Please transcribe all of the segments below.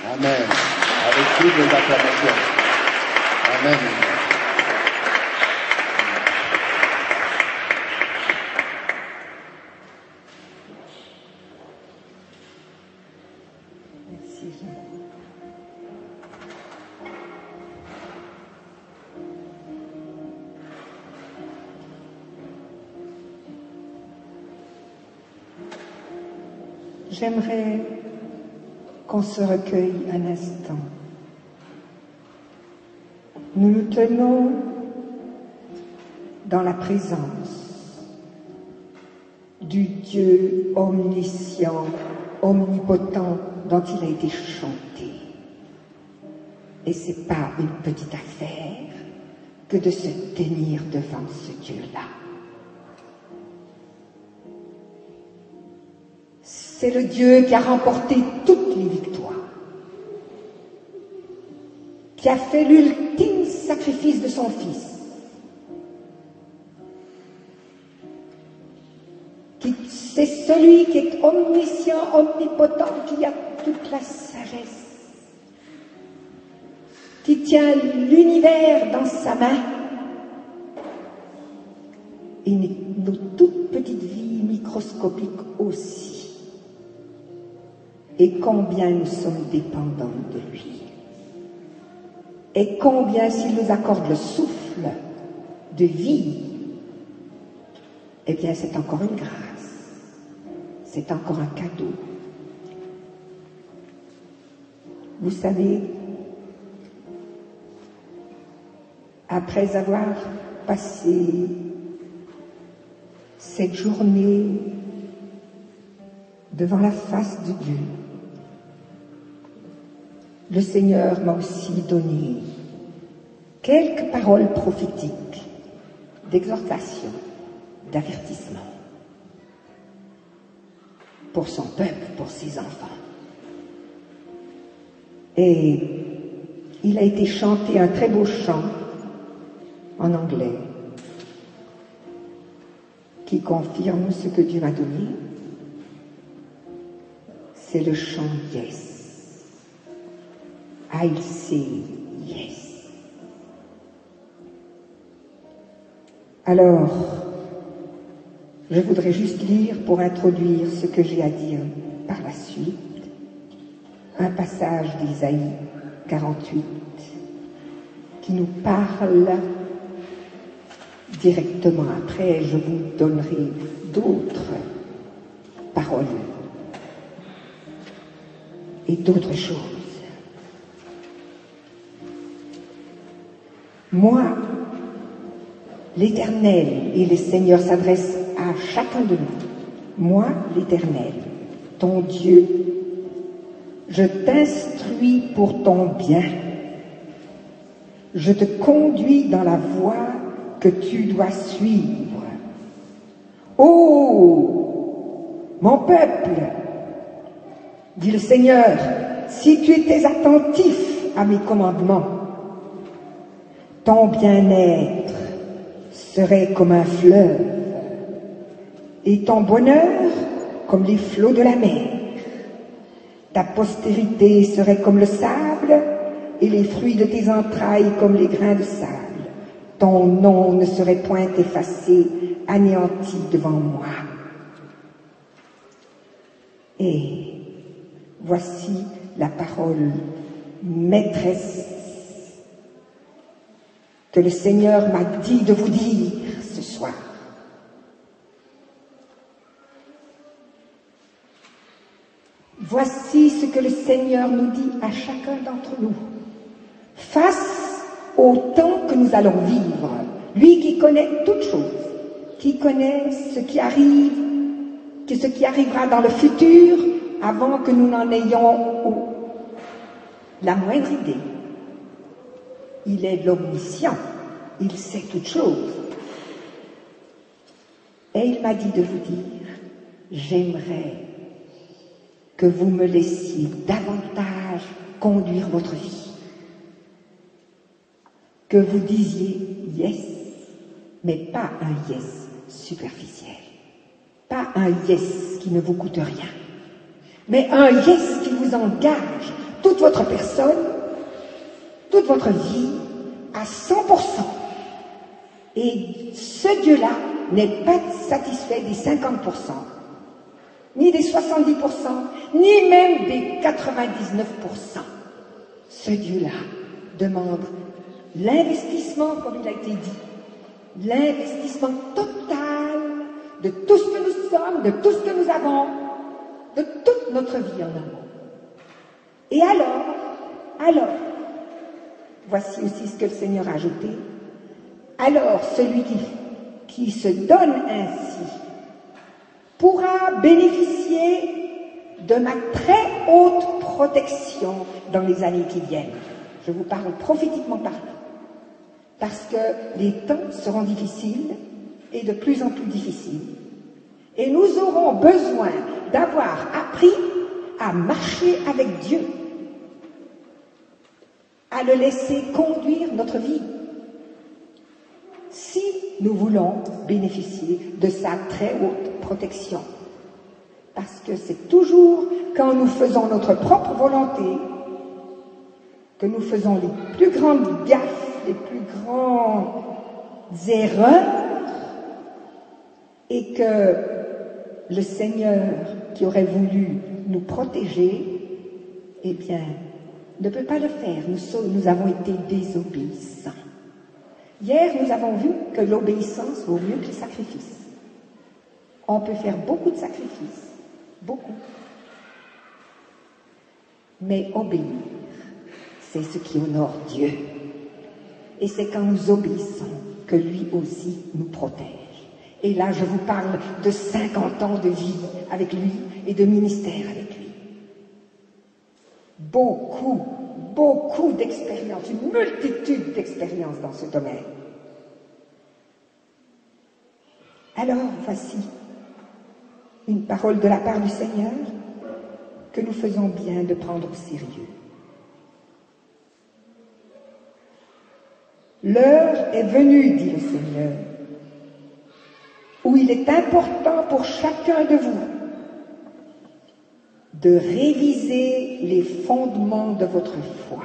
Amen. Avec toutes les acclamations. Amen. Merci, Jean. J'aimerais qu'on se recueille un instant. Nous nous tenons dans la présence du Dieu omniscient, omnipotent dont il a été chanté. Et c'est pas une petite affaire que de se tenir devant ce Dieu-là. C'est le Dieu qui a remporté toutes les victoires, qui a fait l'ultime sacrifice de son Fils, c'est celui qui est omniscient, omnipotent, qui a toute la sagesse, qui tient l'univers dans sa main, et nos toutes petites vies microscopiques aussi. Et combien nous sommes dépendants de lui. Et combien, s'il nous accorde le souffle de vie, eh bien, c'est encore une grâce. C'est encore un cadeau. Vous savez, après avoir passé cette journée devant la face de Dieu, le Seigneur m'a aussi donné quelques paroles prophétiques, d'exhortation, d'avertissement pour son peuple, pour ses enfants. Et il a été chanté un très beau chant en anglais qui confirme ce que Dieu m'a donné. C'est le chant Yes. I'll say yes. Alors, je voudrais juste lire pour introduire ce que j'ai à dire par la suite, un passage d'Isaïe 48 qui nous parle directement. Après, je vous donnerai d'autres paroles et d'autres choses. Moi, l'Éternel, et le Seigneur s'adresse à chacun de nous. Moi, l'Éternel, ton Dieu, je t'instruis pour ton bien. Je te conduis dans la voie que tu dois suivre. Ô, mon peuple, dit le Seigneur, si tu étais attentif à mes commandements, ton bien-être serait comme un fleuve et ton bonheur comme les flots de la mer. Ta postérité serait comme le sable et les fruits de tes entrailles comme les grains de sable. Ton nom ne serait point effacé, anéanti devant moi. Et voici la parole maîtresse que le Seigneur m'a dit de vous dire ce soir. Voici ce que le Seigneur nous dit à chacun d'entre nous. Face au temps que nous allons vivre, lui qui connaît toutes choses, qui connaît ce qui arrive, ce qui arrivera dans le futur avant que nous n'en ayons la moindre idée. Il est l'omniscient, il sait toutes choses. Et il m'a dit de vous dire, j'aimerais que vous me laissiez davantage conduire votre vie. Que vous disiez yes, mais pas un yes superficiel. Pas un yes qui ne vous coûte rien, mais un yes qui vous engage. Tout toute votre personne, toute votre vie, à 100%. Et ce Dieu-là n'est pas satisfait des 50%, ni des 70%, ni même des 99%. Ce Dieu-là demande l'investissement, comme il a été dit, l'investissement total de tout ce que nous sommes, de tout ce que nous avons, de toute notre vie en amour. Et alors, voici aussi ce que le Seigneur a ajouté, alors celui qui se donne ainsi pourra bénéficier de ma très haute protection dans les années qui viennent. Je vous parle prophétiquement parlant, parce que les temps seront difficiles et de plus en plus difficiles. Et nous aurons besoin d'avoir appris à marcher avec Dieu, à le laisser conduire notre vie, si nous voulons bénéficier de sa très haute protection. Parce que c'est toujours quand nous faisons notre propre volonté que nous faisons les plus grandes gaffes, les plus grandes erreurs, et que le Seigneur, qui aurait voulu nous protéger, eh bien, ne peut pas le faire. Nous avons été désobéissants. Hier, nous avons vu que l'obéissance vaut mieux que le sacrifice. On peut faire beaucoup de sacrifices, beaucoup. Mais obéir, c'est ce qui honore Dieu. Et c'est quand nous obéissons que lui aussi nous protège. Et là, je vous parle de 50 ans de vie avec lui et de ministère avec lui. Beaucoup d'expériences, une multitude d'expériences dans ce domaine. Alors, voici une parole de la part du Seigneur que nous faisons bien de prendre au sérieux. L'heure est venue, dit le Seigneur, où il est important pour chacun de vous de réviser les fondements de votre foi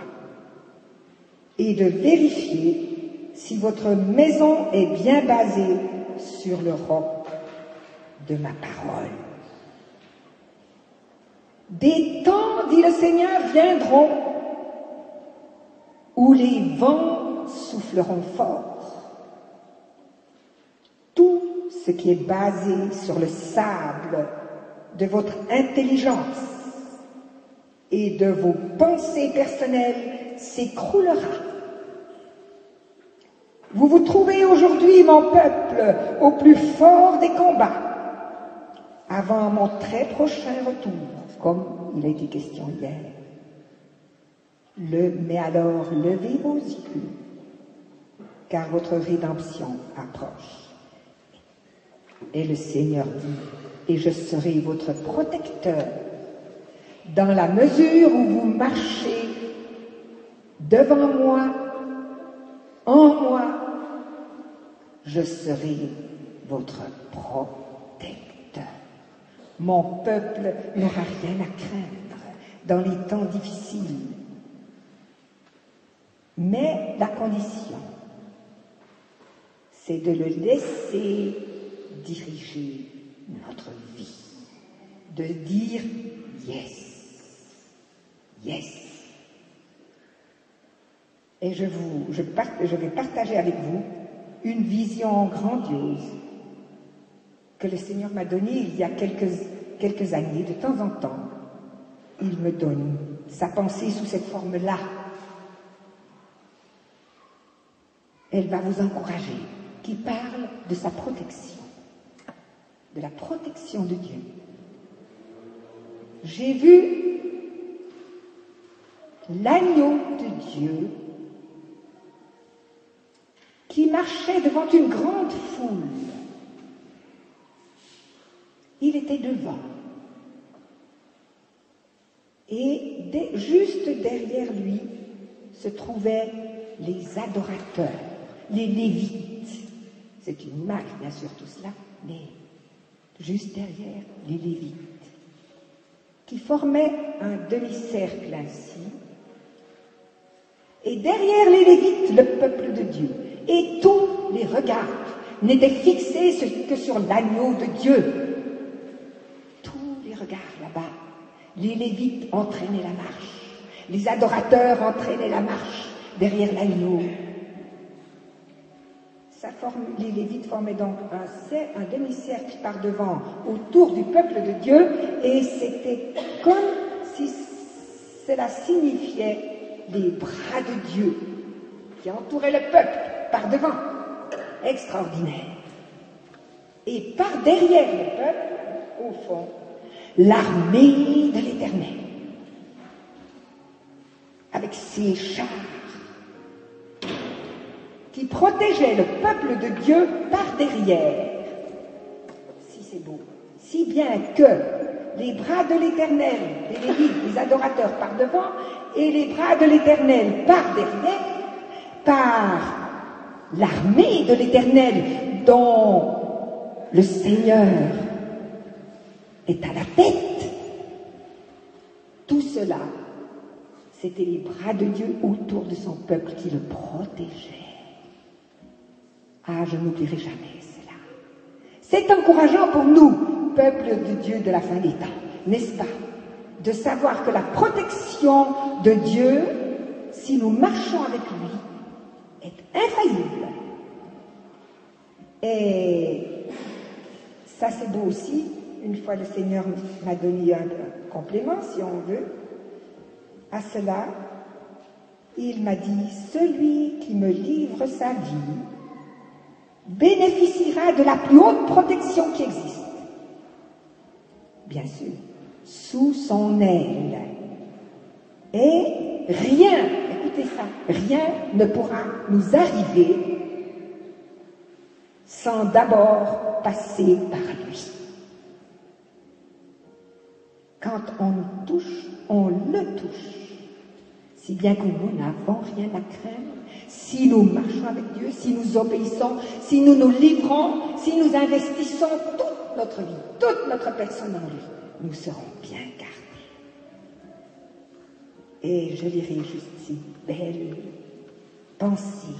et de vérifier si votre maison est bien basée sur le roc de ma parole. Des temps, dit le Seigneur, viendront où les vents souffleront fort. Tout ce qui est basé sur le sable de votre intelligence et de vos pensées personnelles s'écroulera. Vous vous trouvez aujourd'hui, mon peuple, au plus fort des combats, avant mon très prochain retour, comme il a été question hier. Mais alors, levez vos yeux, car votre rédemption approche. Et le Seigneur dit, et je serai votre protecteur, dans la mesure où vous marchez devant moi, en moi, je serai votre protecteur. Mon peuple n'aura rien à craindre dans les temps difficiles. Mais la condition, c'est de le laisser diriger notre vie, de dire yes, yes. Et je vais partager avec vous une vision grandiose que le Seigneur m'a donnée il y a quelques années. De temps en temps, il me donne sa pensée sous cette forme-là. Elle va vous encourager, qui parle de sa protection, de la protection de Dieu. J'ai vu l'agneau de Dieu qui marchait devant une grande foule. Il était devant. Et juste derrière lui se trouvaient les adorateurs, les Lévites. C'est une image, bien sûr, tout cela, mais juste derrière les Lévites, qui formaient un demi-cercle ainsi, Et derrière les Lévites, le peuple de Dieu. Et tous les regards n'étaient fixés que sur l'agneau de Dieu. Tous les regards là-bas. Les Lévites entraînaient la marche. Les adorateurs entraînaient la marche derrière l'agneau. Les Lévites formaient donc un demi-cercle par devant autour du peuple de Dieu, et c'était comme si cela signifiait les bras de Dieu qui entouraient le peuple par devant. Extraordinaire. Et par derrière le peuple, au fond, l'armée de l'Éternel, avec ses chars, qui protégeait le peuple de Dieu par derrière. Si c'est beau. Si bien que les bras de l'Éternel, les Lévites, les adorateurs par devant, et les bras de l'Éternel par derrière, par l'armée de l'Éternel dont le Seigneur est à la tête. Tout cela, c'était les bras de Dieu autour de son peuple qui le protégeaient. Ah, je n'oublierai jamais cela. C'est encourageant pour nous, peuple de Dieu de la fin des temps, n'est-ce pas? De savoir que la protection de Dieu, si nous marchons avec lui, est infaillible. Et ça, c'est beau aussi. Une fois, le Seigneur m'a donné un complément, si on veut. À cela, il m'a dit, celui qui me livre sa vie bénéficiera de la plus haute protection qui existe. Bien sûr, sous son aile. Et rien, écoutez ça, rien ne pourra nous arriver sans d'abord passer par lui. Quand on nous touche, on le touche. Si bien que nous n'avons rien à craindre, si nous marchons avec Dieu, si nous obéissons, si nous nous livrons, si nous investissons toute notre vie, toute notre personne en lui, nous serons bien gardés. Et je lirai juste si belle pensée.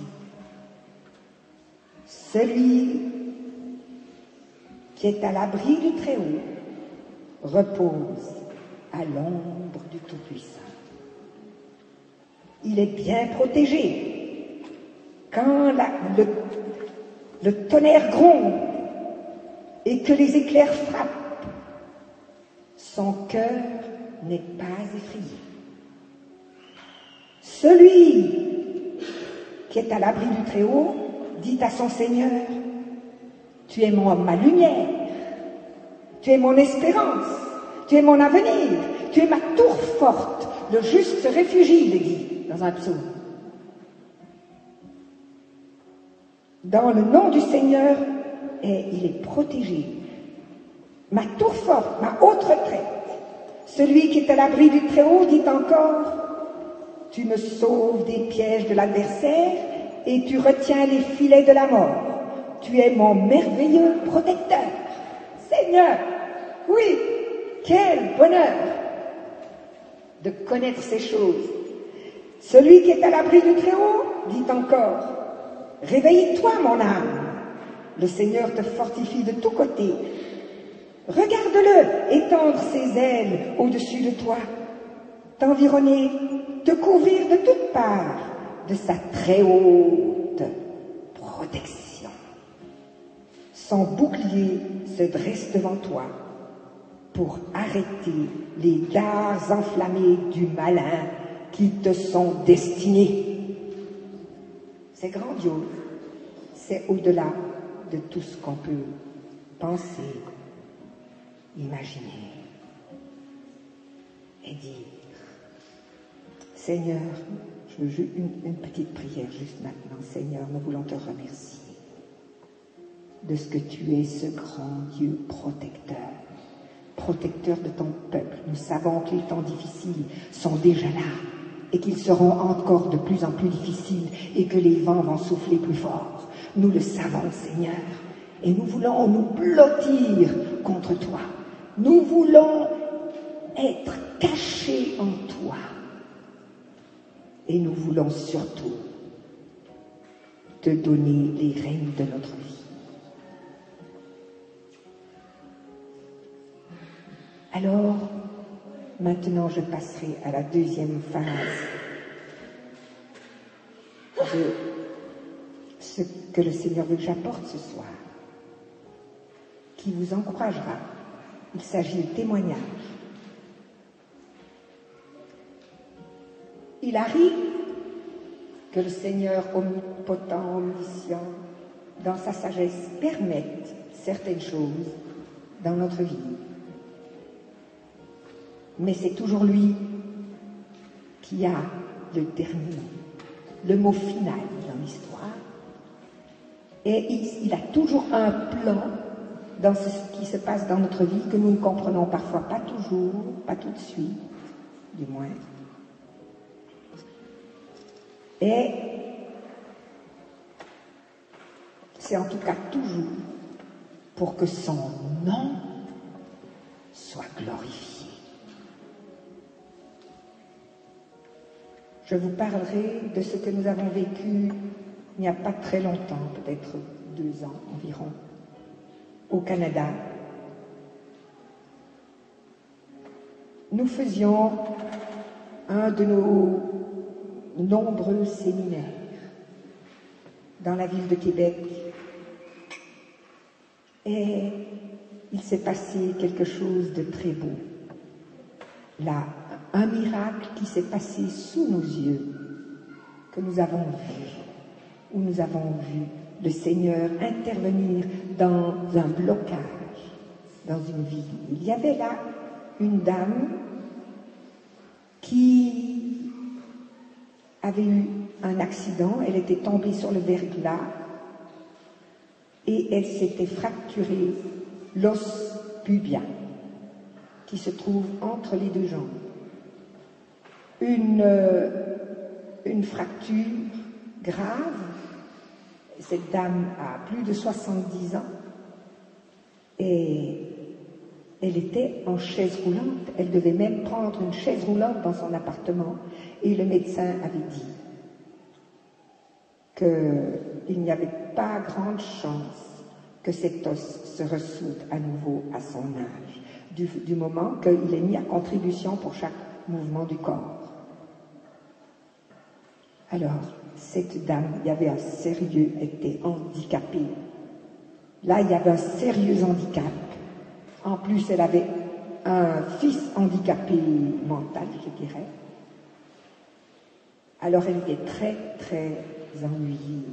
Celui qui est à l'abri du Très-Haut repose à l'ombre du Tout-Puissant. Il est bien protégé. Quand le tonnerre gronde et que les éclairs frappent, son cœur n'est pas effrayé. Celui qui est à l'abri du Très-Haut dit à son Seigneur, « Tu es ma lumière, tu es mon espérance, tu es mon avenir, tu es ma tour forte. Le juste se réfugie, il est dit dans un psaume. Dans le nom du Seigneur, il est protégé. Ma tour forte, ma haute retraite. Celui qui est à l'abri du Très-Haut dit encore, « Tu me sauves des pièges de l'adversaire et tu retiens les filets de la mort. Tu es mon merveilleux protecteur. » Seigneur, oui, quel bonheur de connaître ces choses. Celui qui est à l'abri du Très-Haut dit encore, « Réveille-toi, mon âme. Le Seigneur te fortifie de tous côtés. Regarde-le étendre ses ailes au-dessus de toi, t'environner, te couvrir de toutes parts de sa très haute protection. Son bouclier se dresse devant toi pour arrêter les dards enflammés du malin qui te sont destinés. » C'est grandiose, c'est au-delà de tout ce qu'on peut penser, imaginer et dire. Seigneur, je veux une petite prière juste maintenant. Seigneur, nous voulons te remercier de ce que tu es, ce grand Dieu protecteur, protecteur de ton peuple. Nous savons que les temps difficiles sont déjà là et qu'ils seront encore de plus en plus difficiles et que les vents vont souffler plus fort. Nous le savons, Seigneur, et nous voulons nous blottir contre toi. Nous voulons être cachés en toi. Et nous voulons surtout te donner les rênes de notre vie. Alors, maintenant je passerai à la deuxième phase de ce que le Seigneur veut que j'apporte ce soir, qui vous encouragera. Il s'agit de témoignage. Il arrive que le Seigneur omnipotent, omniscient, dans sa sagesse, permette certaines choses dans notre vie. Mais c'est toujours lui qui a le dernier mot, le mot final dans l'histoire. Et il a toujours un plan dans ce qui se passe dans notre vie que nous ne comprenons parfois pas toujours, pas tout de suite, du moins. Et c'est en tout cas toujours pour que son nom soit glorifié. Je vous parlerai de ce que nous avons vécu il n'y a pas très longtemps, peut-être 2 ans environ, au Canada. Nous faisions un de nos nombreux séminaires dans la ville de Québec et il s'est passé quelque chose de très beau. Là, un miracle qui s'est passé sous nos yeux, que nous avons vu, où nous avons vu le Seigneur intervenir dans un blocage, dans une ville. Il y avait là une dame qui avait eu un accident, elle était tombée sur le verglas et elle s'était fracturé l'os pubien qui se trouve entre les 2 jambes. Une fracture grave. Cette dame a plus de 70 ans et elle était en chaise roulante. Elle devait même prendre une chaise roulante dans son appartement et le médecin avait dit qu'il n'y avait pas grande chance que cet os se ressoude à nouveau à son âge, du moment qu'il est mis à contribution pour chaque mouvement du corps. Alors, cette dame, il y avait un sérieux, était handicapée. Là, il y avait un sérieux handicap. En plus, elle avait un fils handicapé mental, je dirais. Alors, elle était très, très ennuyée.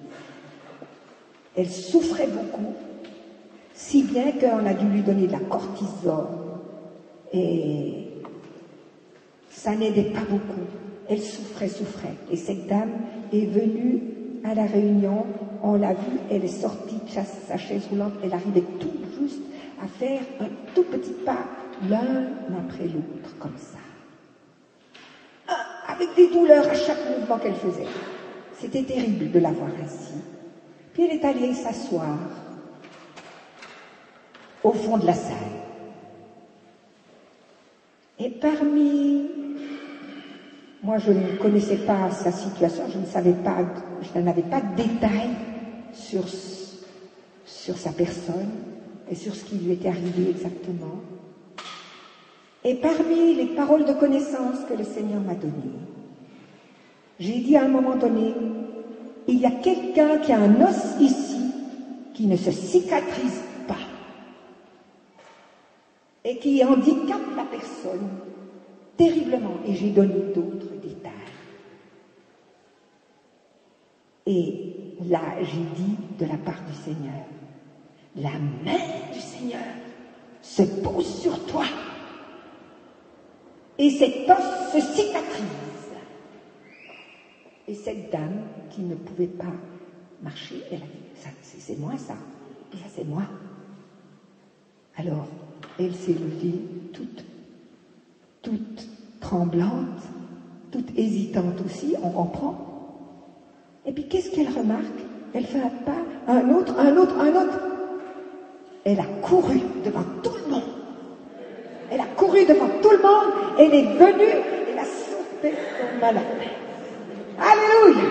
Elle souffrait beaucoup, si bien qu'on a dû lui donner de la cortisone. Et ça n'aidait pas beaucoup. Elle souffrait. Et cette dame est venue à la réunion, on l'a vue, elle est sortie de sa chaise roulante, elle arrivait tout juste à faire un tout petit pas, l'un après l'autre, comme ça. Avec des douleurs à chaque mouvement qu'elle faisait. C'était terrible de la voir ainsi. Puis elle est allée s'asseoir au fond de la salle. Et parmi... Moi, je ne connaissais pas sa situation, je n'avais pas de détails sur sa personne et sur ce qui lui était arrivé exactement. Et parmi les paroles de connaissance que le Seigneur m'a données, j'ai dit à un moment donné, il y a quelqu'un qui a un os ici qui ne se cicatrise pas et qui handicape la personne terriblement. Et j'ai donné d'autres détails. Et là, j'ai dit de la part du Seigneur, la main du Seigneur se pose sur toi. Et cet os se cicatrise. Et cette dame qui ne pouvait pas marcher, elle a dit, c'est moi ça, ça c'est moi. Alors, elle s'est levée toute tremblante, toute hésitante aussi, on comprend. Et puis qu'est-ce qu'elle remarque? Elle fait un pas, un autre. Elle a couru devant tout le monde. Elle a couru devant tout le monde, elle est venue, elle a sauté comme malade. Alléluia.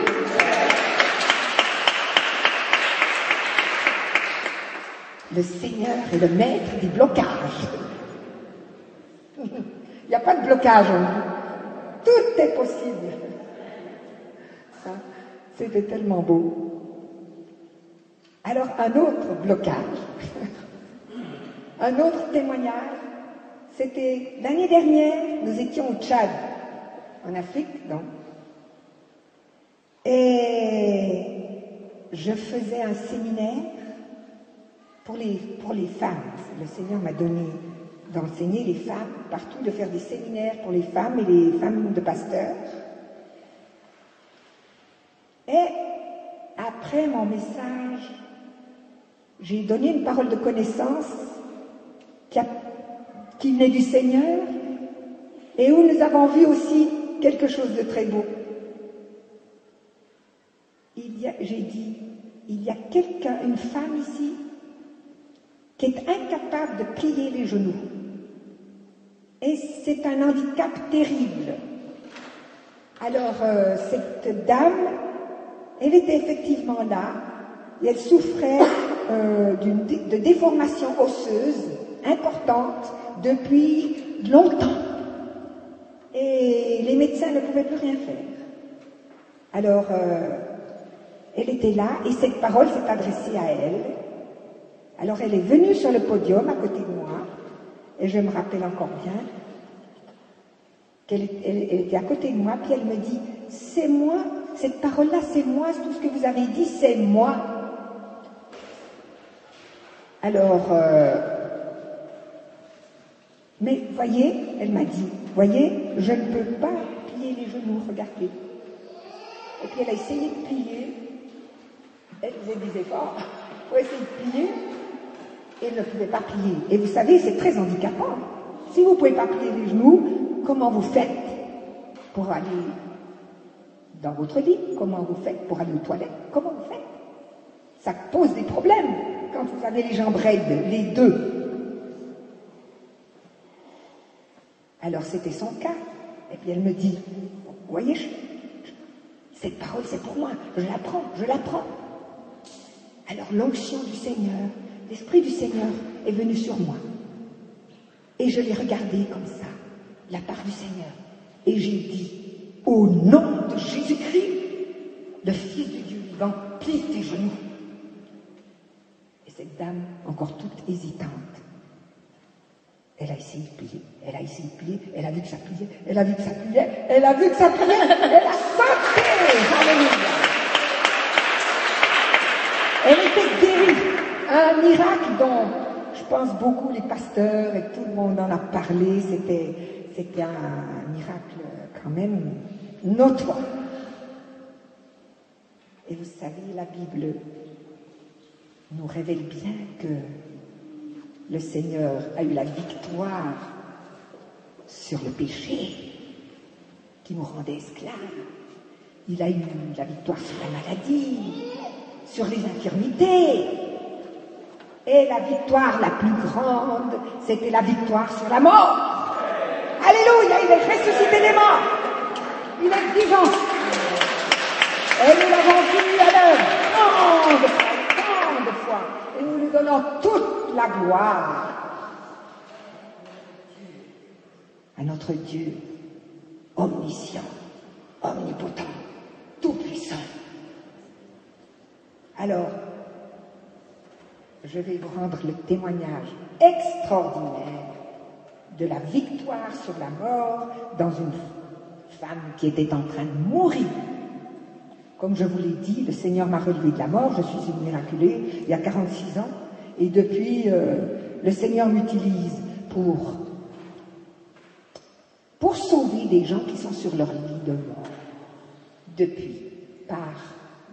Le Seigneur est le maître du blocage. Il n'y a pas de blocage en nous. Tout est possible. Ça, c'était tellement beau. Alors, un autre blocage, un autre témoignage, c'était l'année dernière, nous étions au Tchad, en Afrique, donc, et je faisais un séminaire pour les femmes. Le Seigneur m'a donné d'enseigner les femmes partout, de faire des séminaires pour les femmes et les femmes de pasteurs. Et après mon message, j'ai donné une parole de connaissance qui venait du Seigneur et où nous avons vu aussi quelque chose de très beau. J'ai dit, il y a quelqu'un, une femme ici, qui est incapable de plier les genoux. Et c'est un handicap terrible. Alors, cette dame, elle était effectivement là, et elle souffrait de déformation osseuse importante depuis longtemps. Et les médecins ne pouvaient plus rien faire. Alors, elle était là, et cette parole s'est adressée à elle. Alors, elle est venue sur le podium à côté de moi, et je me rappelle encore bien qu'elle était à côté de moi, puis elle me dit, c'est moi, cette parole-là, c'est moi, tout ce que vous avez dit, c'est moi. Alors, mais voyez, elle m'a dit, voyez, je ne peux pas plier les genoux, regardez. Et puis elle a essayé de plier, elle faisait des efforts pour essayer de plier, et elle ne pouvait pas plier. Et vous savez, c'est très handicapant. Si vous ne pouvez pas plier les genoux, comment vous faites pour aller dans votre vie? Comment vous faites pour aller aux toilettes? Comment vous faites? Ça pose des problèmes quand vous avez les jambes raides, les deux. Alors c'était son cas. Et puis elle me dit, vous voyez, cette parole c'est pour moi, je la prends. Alors l'onction du Seigneur, l'Esprit du Seigneur est venu sur moi. Et je l'ai regardé comme ça, la part du Seigneur. Et j'ai dit, au nom de Jésus-Christ, le Fils du Dieu vivant, plie tes genoux. Et cette dame, encore toute hésitante, elle a essayé de plier, elle a essayé de plier, elle a vu que ça pliait, elle a vu que ça pliait, elle a vu que ça pliait, elle a sauté. Alléluia. Elle était guérie. Un miracle dont je pense beaucoup les pasteurs et tout le monde en a parlé, c'était un miracle quand même notoire. Et vous savez, la Bible nous révèle bien que le Seigneur a eu la victoire sur le péché qui nous rendait esclaves. Il a eu la victoire sur la maladie, sur les infirmités. Et la victoire la plus grande, c'était la victoire sur la mort. Alléluia, il est ressuscité des morts. Il est vivant. Et nous l'avons vu à l'œuvre tant de fois. Et nous lui donnons toute la gloire à notre Dieu omniscient, omnipotent, tout-puissant. Alors, je vais vous rendre le témoignage extraordinaire de la victoire sur la mort dans une femme qui était en train de mourir. Comme je vous l'ai dit, le Seigneur m'a relevé de la mort, je suis une miraculée il y a 46 ans, et depuis, le Seigneur m'utilise pour sauver des gens qui sont sur leur lit de mort. Depuis, par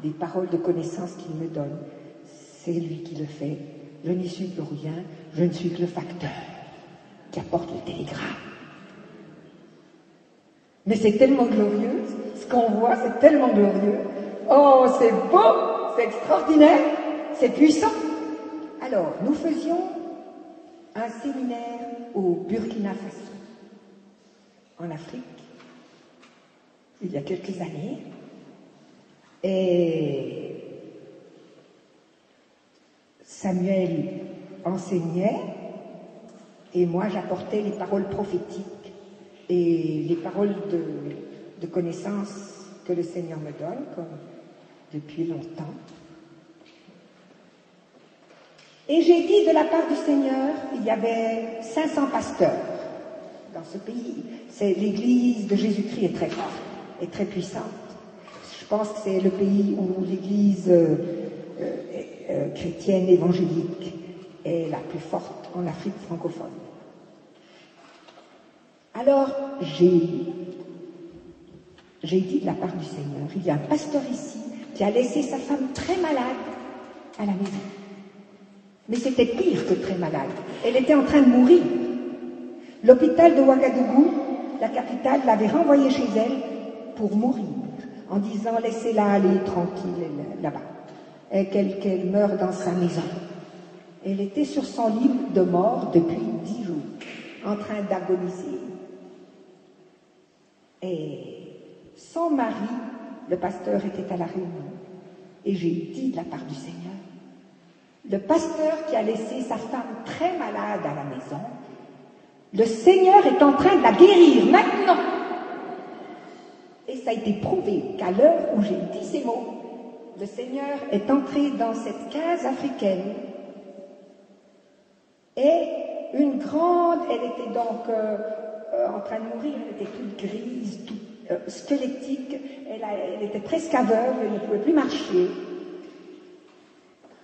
des paroles de connaissance qu'il me donne, c'est lui qui le fait. Je n'y suis plus rien, je ne suis que le facteur qui apporte le télégramme. Mais c'est tellement glorieux, ce qu'on voit, c'est tellement glorieux. Oh, c'est beau, c'est extraordinaire, c'est puissant. Alors, nous faisions un séminaire au Burkina Faso, en Afrique, il y a quelques années, Et Samuel enseignait, et moi j'apportais les paroles prophétiques et les paroles de connaissance que le Seigneur me donne, comme depuis longtemps. Et j'ai dit de la part du Seigneur, il y avait 500 pasteurs dans ce pays. L'église de Jésus-Christ est très forte et très puissante. Je pense que c'est le pays où l'église chrétienne évangélique est la plus forte en Afrique francophone. Alors, j'ai dit de la part du Seigneur, il y a un pasteur ici qui a laissé sa femme très malade à la maison. Mais c'était pire que très malade. Elle était en train de mourir. L'hôpital de Ouagadougou, la capitale, l'avait renvoyée chez elle pour mourir, en disant laissez-la aller tranquille là-bas, et qu'elle meure dans sa maison. Elle était sur son lit de mort depuis 10 jours, en train d'agoniser. Et son mari, le pasteur, était à la réunion. Et j'ai dit de la part du Seigneur, le pasteur qui a laissé sa femme très malade à la maison, le Seigneur est en train de la guérir maintenant. Et ça a été prouvé qu'à l'heure où j'ai dit ces mots, le Seigneur est entré dans cette case africaine et une grande, elle était donc en train de mourir, elle était toute grise, toute squelettique, elle était presque aveugle, elle ne pouvait plus marcher.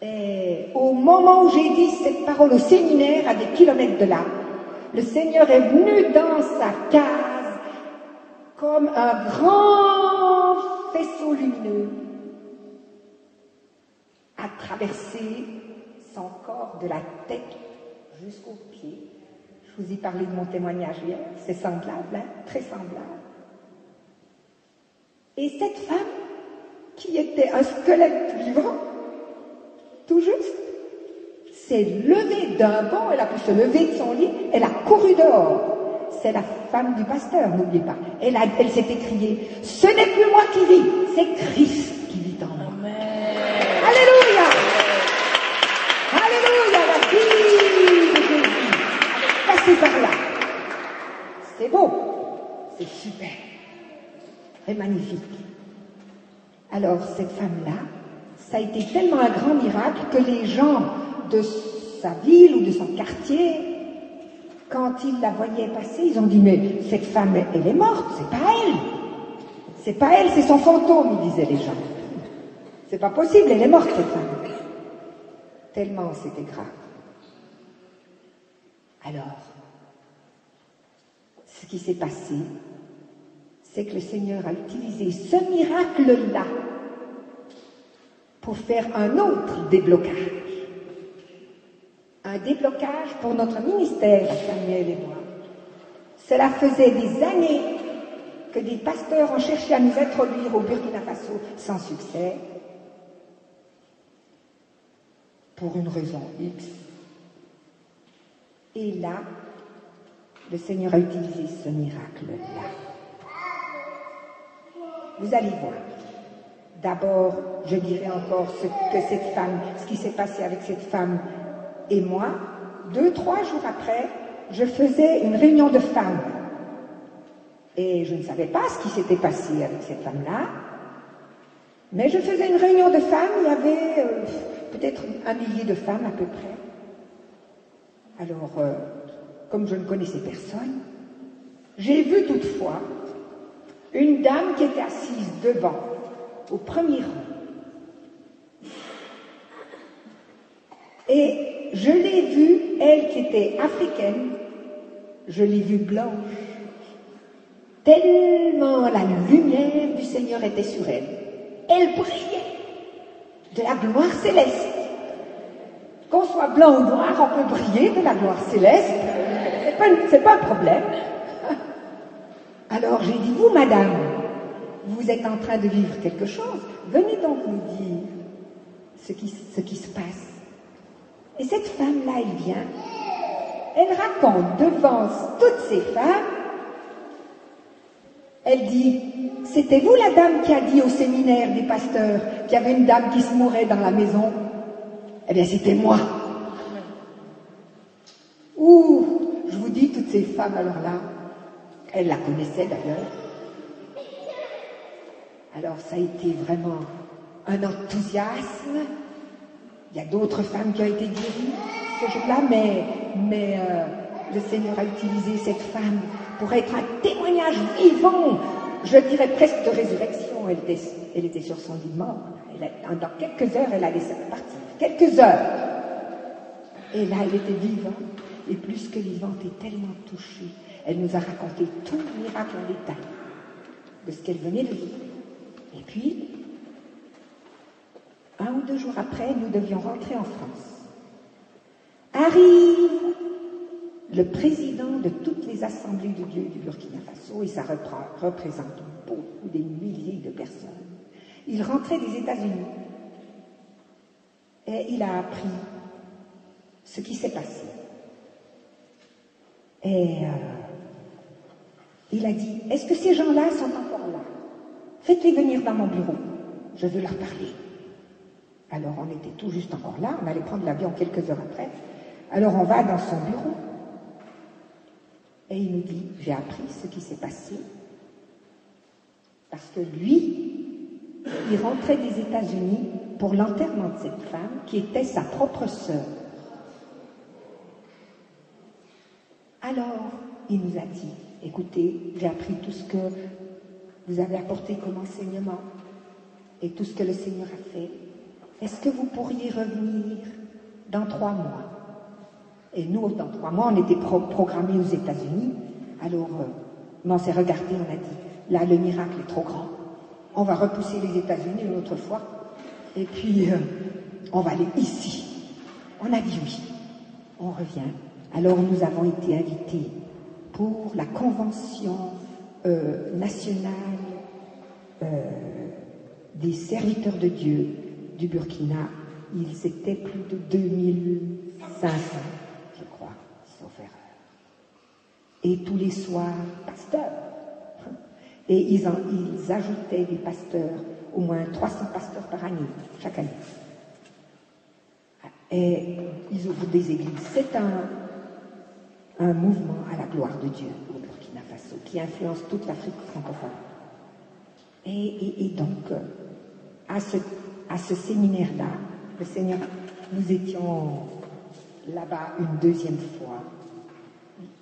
Et au moment où j'ai dit cette parole au séminaire, à des kilomètres de là, le Seigneur est venu dans sa case comme un grand faisceau lumineux, a traversé son corps de la tête jusqu'aux pieds. Je vous ai parlé de mon témoignage hier, c'est semblable, hein, très semblable. Et cette femme, qui était un squelette vivant, tout juste, s'est levée d'un bond, elle a pu se lever de son lit, elle a couru dehors. C'est la femme du pasteur, n'oubliez pas. Elle s'est écriée, ce n'est plus moi qui vis, c'est Christ qui vit en moi. Amen. Alléluia! Alléluia, la vie de Jésus. Passez par là. C'est beau, c'est super, c'est magnifique. Alors, cette femme-là, ça a été tellement un grand miracle que les gens de sa ville ou de son quartier, quand ils la voyaient passer, ils ont dit, mais cette femme, elle est morte, c'est pas elle. C'est pas elle, c'est son fantôme, ils disaient les gens. C'est pas possible, elle est morte, cette femme. Tellement c'était grave. Alors, ce qui s'est passé, c'est que le Seigneur a utilisé ce miracle-là pour faire un autre déblocage. Un déblocage pour notre ministère, Samuel et moi. Cela faisait des années que des pasteurs ont cherché à nous introduire au Burkina Faso sans succès, pour une raison X. Et là, le Seigneur a utilisé ce miracle-là. Vous allez voir. D'abord, je dirai encore ce qui s'est passé avec cette femme et moi. 2-3 jours après, je faisais une réunion de femmes. Et je ne savais pas ce qui s'était passé avec cette femme-là. Mais je faisais une réunion de femmes, il y avait peut-être 1 millier de femmes à peu près. Alors, comme je ne connaissais personne, j'ai vu toutefois une dame qui était assise devant, au premier rang. Et je l'ai vue, elle qui était africaine, je l'ai vue blanche, tellement la lumière du Seigneur était sur elle. Elle brillait de la gloire céleste. Qu'on soit blanc ou noir, on peut briller de la gloire céleste. C'est pas un problème. Alors j'ai dit, vous madame, vous êtes en train de vivre quelque chose, venez donc nous dire ce qui se passe. Et cette femme-là, elle vient, elle raconte devant toutes ces femmes Elle dit, c'était vous la dame qui a dit au séminaire des pasteurs qu'il y avait une dame qui se mourait dans la maison? Eh bien, c'était moi. Ouh, je vous dis, toutes ces femmes, alors là, elles la connaissaient d'ailleurs. Alors, ça a été vraiment un enthousiasme. Il y a d'autres femmes qui ont été guéries ce jour-là, mais le Seigneur a utilisé cette femme pour être un témoignage vivant, je dirais presque de résurrection. Elle était sur son lit de mort. Dans quelques heures, elle allait partir. Quelques heures. Et là, elle était vivante, et plus que vivante, et tellement touchée. Elle nous a raconté tout le miracle en détail de ce qu'elle venait de vivre. Et puis, 1 ou 2 jours après, nous devions rentrer en France. Arrive le président de toutes les assemblées de Dieu du Burkina Faso, et ça représente beaucoup, des milliers de personnes. Il rentrait des États-Unis, et il a appris ce qui s'est passé. Et il a dit, est-ce que ces gens-là sont encore là? Faites-les venir dans mon bureau, je veux leur parler. Alors on était tout juste encore là, on allait prendre l'avion quelques heures après. Alors on va dans son bureau, et il nous dit, j'ai appris ce qui s'est passé, parce que lui, il rentrait des États-Unis pour l'enterrement de cette femme, qui était sa propre sœur. Alors, il nous a dit, écoutez, j'ai appris tout ce que vous avez apporté comme enseignement et tout ce que le Seigneur a fait. Est-ce que vous pourriez revenir dans 3 mois? Et nous, dans 3 mois, on était programmés aux États-Unis. Alors, on s'est regardé, on a dit, là, le miracle est trop grand. On va repousser les États-Unis une autre fois. Et puis, on va aller ici. On a dit oui. On revient. Alors nous avons été invités pour la convention nationale des serviteurs de Dieu du Burkina. Ils étaient plus de 2500, je crois, sauf erreur. Et tous les soirs, pasteurs. Et ils ajoutaient des pasteurs, au moins 300 pasteurs par année, chaque année. Et ils ouvrent des églises. C'est un mouvement à la gloire de Dieu au Burkina Faso qui influence toute l'Afrique francophone. Et donc, à ce séminaire-là, le Seigneur, nous étions là-bas une 2e fois.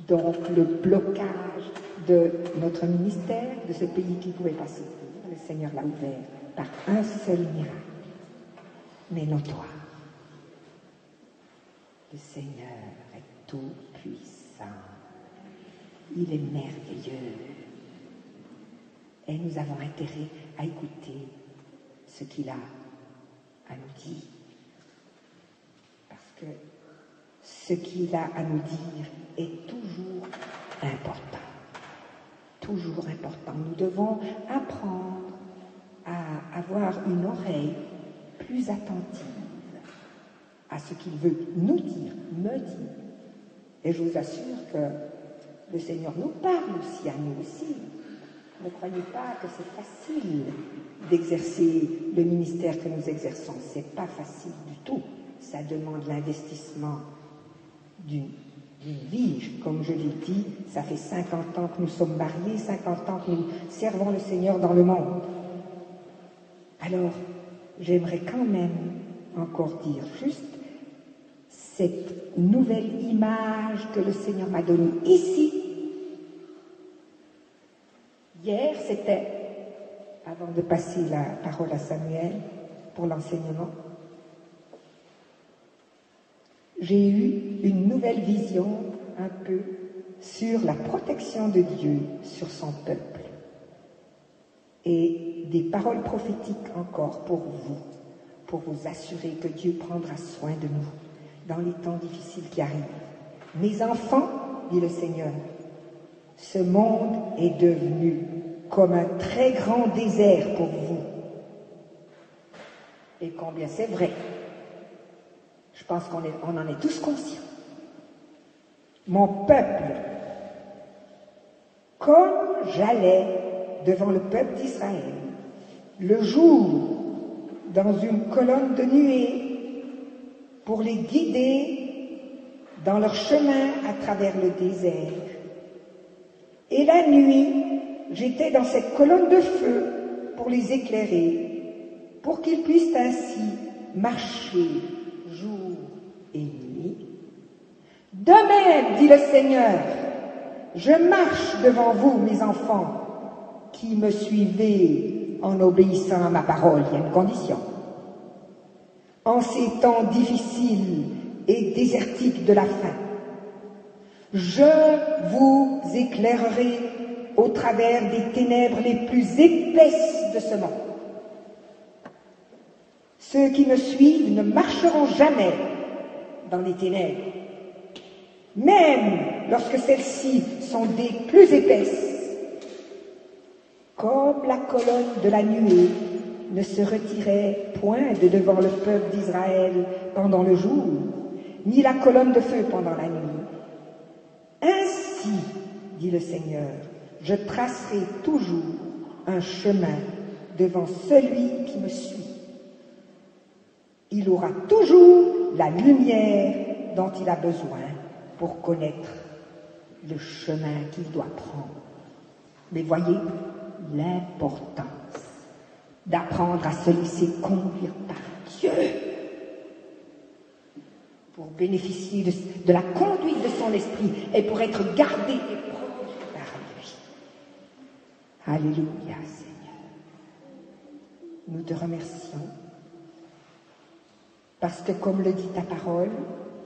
Donc, le blocage de notre ministère, de ce pays qui ne pouvait pas s'ouvrir, le Seigneur l'a ouvert par un seul miracle, mais notoire. Le Seigneur est tout puissant. Il est merveilleux. Et nous avons intérêt à écouter ce qu'il a à nous dire. Parce que ce qu'il a à nous dire est toujours important. Toujours important. Nous devons apprendre à avoir une oreille plus attentive à ce qu'il veut nous dire, me dire. Et je vous assure que le Seigneur nous parle aussi à nous aussi. Ne croyez pas que c'est facile d'exercer le ministère que nous exerçons. C'est pas facile du tout. Ça demande l'investissement d'une vie. Comme je l'ai dit, ça fait 50 ans que nous sommes mariés, 50 ans que nous servons le Seigneur dans le monde. Alors, j'aimerais quand même encore dire juste cette nouvelle image que le Seigneur m'a donnée ici. Hier, c'était, avant de passer la parole à Samuel pour l'enseignement, j'ai eu une nouvelle vision un peu sur la protection de Dieu sur son peuple et des paroles prophétiques encore pour vous assurer que Dieu prendra soin de nous dans les temps difficiles qui arrivent. Mes enfants, dit le Seigneur, ce monde est devenu comme un très grand désert pour vous. Et combien c'est vrai. Je pense qu'on en est tous conscients. Mon peuple, comme j'allais devant le peuple d'Israël, le jour dans une colonne de nuée pour les guider dans leur chemin à travers le désert. Et la nuit, j'étais dans cette colonne de feu pour les éclairer, pour qu'ils puissent ainsi marcher jour et nuit. De même, dit le Seigneur, je marche devant vous, mes enfants, qui me suivez en obéissant à ma parole. Il y a une condition. En ces temps difficiles et désertiques de la fin, je vous éclairerai au travers des ténèbres les plus épaisses de ce monde. Ceux qui me suivent ne marcheront jamais dans les ténèbres, même lorsque celles-ci sont des plus épaisses. Comme la colonne de la nuée ne se retirait point de devant le peuple d'Israël pendant le jour, ni la colonne de feu pendant la nuit. Ainsi, dit le Seigneur, je tracerai toujours un chemin devant celui qui me suit. Il aura toujours la lumière dont il a besoin pour connaître le chemin qu'il doit prendre. Mais voyez l'importance d'apprendre à se laisser conduire par Dieu pour bénéficier de la conduite de son esprit et pour être gardé et protégé par lui. Alléluia, Seigneur. Nous te remercions parce que, comme le dit ta parole,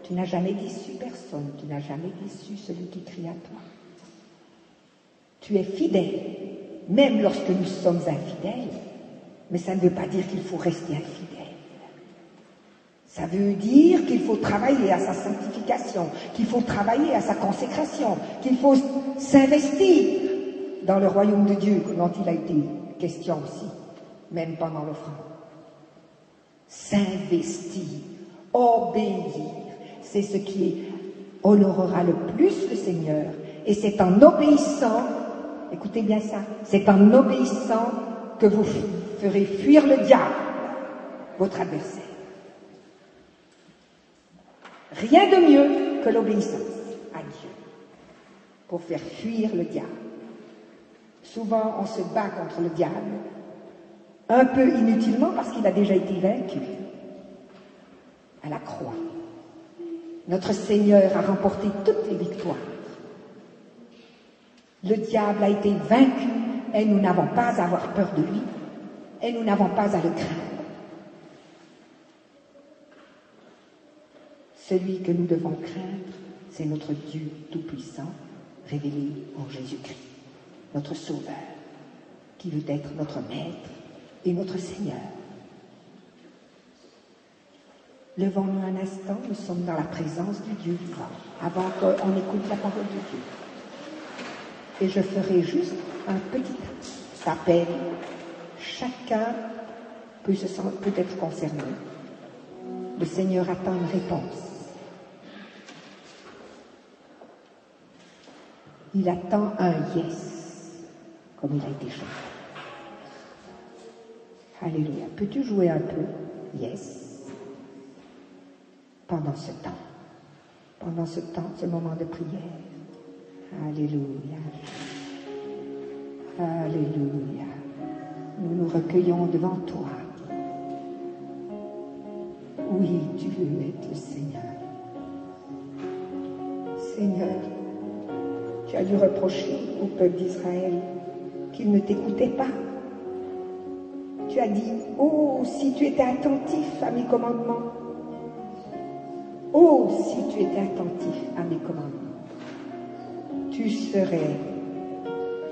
tu n'as jamais déçu personne, tu n'as jamais déçu celui qui crie à toi. Tu es fidèle, même lorsque nous sommes infidèles, mais ça ne veut pas dire qu'il faut rester infidèle. Ça veut dire qu'il faut travailler à sa sanctification, qu'il faut travailler à sa consécration, qu'il faut s'investir dans le royaume de Dieu, dont il a été question aussi, même pendant l'offrande. S'investir, obéir, c'est ce qui honorera le plus le Seigneur. Et c'est en obéissant, écoutez bien ça, c'est en obéissant que vous ferez fuir le diable, votre adversaire. Rien de mieux que l'obéissance à Dieu pour faire fuir le diable. Souvent, on se bat contre le diable, un peu inutilement parce qu'il a déjà été vaincu à la croix. Notre Seigneur a remporté toutes les victoires. Le diable a été vaincu et nous n'avons pas à avoir peur de lui et nous n'avons pas à le craindre. Celui que nous devons craindre, c'est notre Dieu Tout-Puissant, révélé en Jésus-Christ, notre Sauveur, qui veut être notre Maître et notre Seigneur. Levons-nous un instant, nous sommes dans la présence du Dieu vivant, avant qu'on écoute la parole de Dieu. Et je ferai juste un petit appel. Chacun peut être concerné. Le Seigneur attend une réponse. Il attend un yes, comme il a été chanté. Alléluia. Peux-tu jouer un peu? Yes. Pendant ce temps, ce moment de prière. Alléluia. Alléluia. Nous nous recueillons devant toi. Oui, tu veux être le Seigneur. Seigneur, tu as dû reprocher au peuple d'Israël qu'il ne t'écoutait pas. Tu as dit, oh, si tu étais attentif à mes commandements. Oh, si tu étais attentif à mes commandements. Tu serais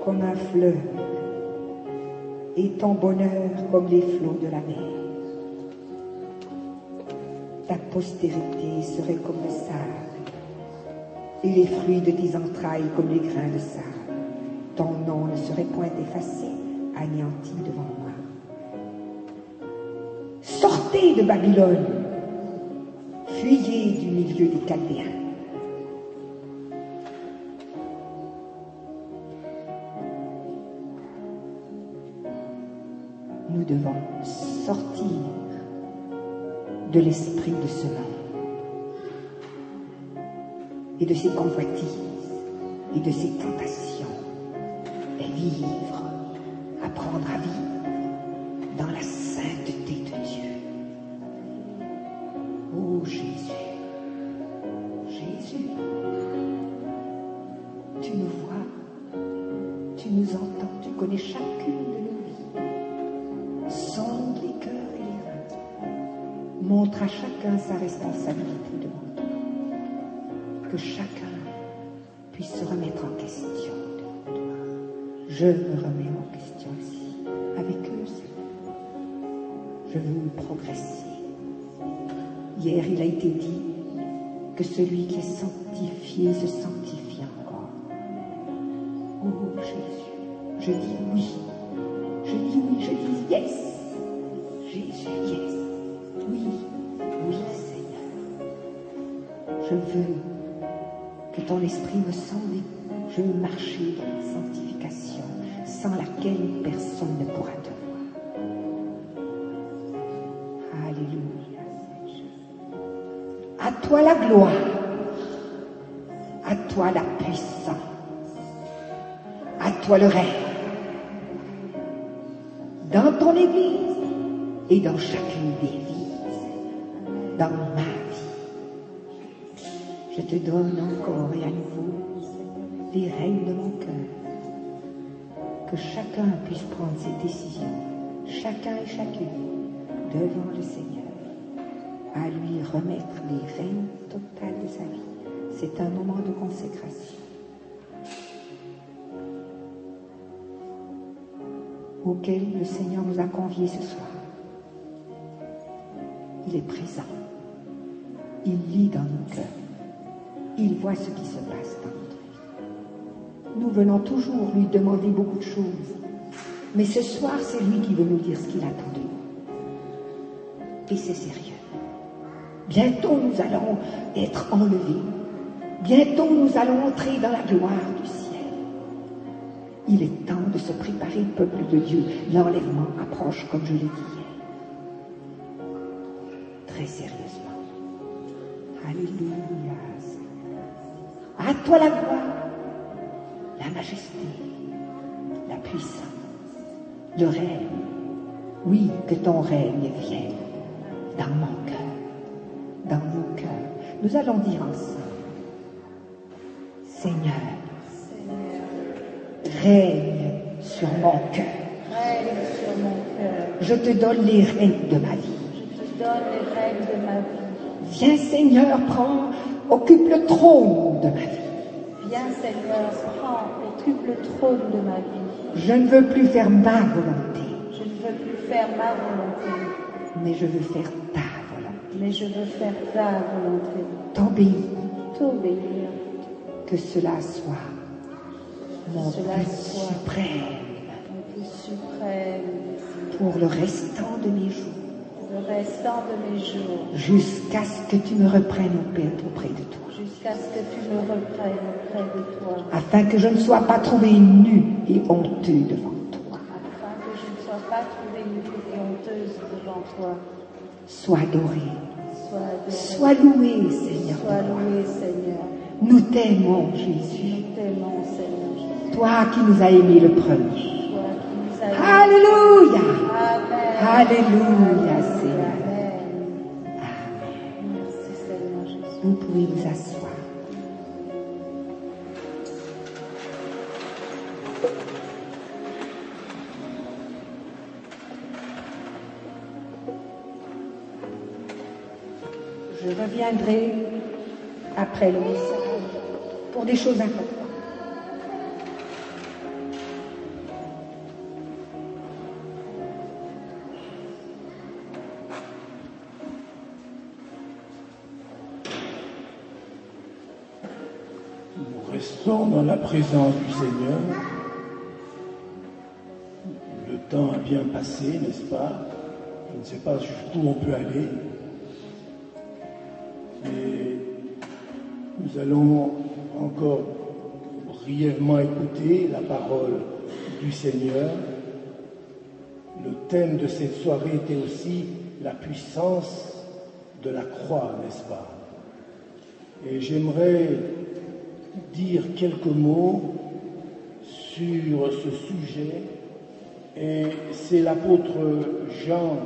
comme un fleuve et ton bonheur comme les flots de la mer. Ta postérité serait comme le sable et les fruits de tes entrailles comme les grains de sable. Ton nom ne serait point effacé, anéanti devant moi. Sortez de Babylone, fuyez du milieu des Chaldéens. nous devons sortir de l'esprit de ce monde et de ses convoitises et de ses tentations et vivre, apprendre à vivre dans la sainteté de Dieu. Oh Jésus, Jésus, tu nous vois, tu nous entends, tu connais chacune de nos vies. Sonde les cœurs et les reins. Montre à chacun sa responsabilité devant toi. Que chacun puisse se remettre en question devant toi. Je me remets en question aussi, avec eux, Seigneur. Je veux progresser. Hier, il a été dit que celui qui est sanctifié se sanctifie encore. Oh Jésus, je dis oui. Je dis oui, je dis yes. Jésus, yes. Oui, oui, Seigneur. Je veux que ton esprit me sonde. Je veux marcher dans la sanctification, sans laquelle personne ne pourra te voir. Alléluia. À toi la gloire, à toi la puissance, à toi le règne. Dans ton Église et dans chacune des vies, dans ma vie. Je te donne encore et à nouveau les règles de mon cœur. Que chacun puisse prendre ses décisions, chacun et chacune, devant le Seigneur, à lui remettre les règnes totales de sa vie. C'est un moment de consécration auquel le Seigneur nous a conviés ce soir. Il est présent. Il lit dans nos cœurs. Il voit ce qui se passe dans notre vie. Nous venons toujours lui demander beaucoup de choses. Mais ce soir, c'est lui qui veut nous dire ce qu'il attend de nous. Et c'est sérieux. Bientôt, nous allons être enlevés. Bientôt, nous allons entrer dans la gloire du ciel. Il est temps de se préparer, peuple de Dieu. L'enlèvement approche, comme je l'ai dit hier. Très sérieusement. Alléluia. À toi la gloire, la majesté, la puissance, le règne. Oui, que ton règne vienne dans mon cœur, dans nos cœurs. Nous allons dire ensemble, Seigneur, règne sur mon cœur. Règne sur mon cœur. Je te donne les règnes de ma vie. Je te donne les règnes de ma vie. Viens Seigneur, occupe le trône de ma vie. Viens Seigneur, prends, occupe le trône de ma vie. Je ne veux plus faire ma volonté. Je ne veux plus faire ma volonté. Mais je veux faire ta volonté. Mais je veux faire ta volonté. T'obéir. T'obéir. Que cela soit mon but suprême. Mon but suprême. Pour le restant de mes jours. Le restant de mes jours. Jusqu'à ce que tu me reprennes auprès de toi. Jusqu'à ce que tu me reprennes auprès de toi. Afin que je ne sois pas trouvé nu et honteux devant toi. Afin que je ne sois pas trouvée nue et honteuse devant toi. Sois adoré. Sois adoré. Sois loué, Seigneur. Sois loué, Seigneur. Nous t'aimons, Jésus. Nous t'aimons, Seigneur Jésus. Toi qui nous as aimés le premier. Toi qui nous as aimés. Alléluia. Amen. Alléluia, Seigneur. Amen. Amen. Merci, Seigneur Jésus. Vous pouvez vous asseoir. Je reviendrai après le message pour des choses importantes. Nous restons dans la présence du Seigneur. Le temps a bien passé, n'est-ce pas? Je ne sais pas jusqu'où on peut aller. Et nous allons encore brièvement écouter la parole du Seigneur. le thème de cette soirée était aussi la puissance de la croix, n'est-ce pas? Et j'aimerais dire quelques mots sur ce sujet. Et c'est l'apôtre Jean,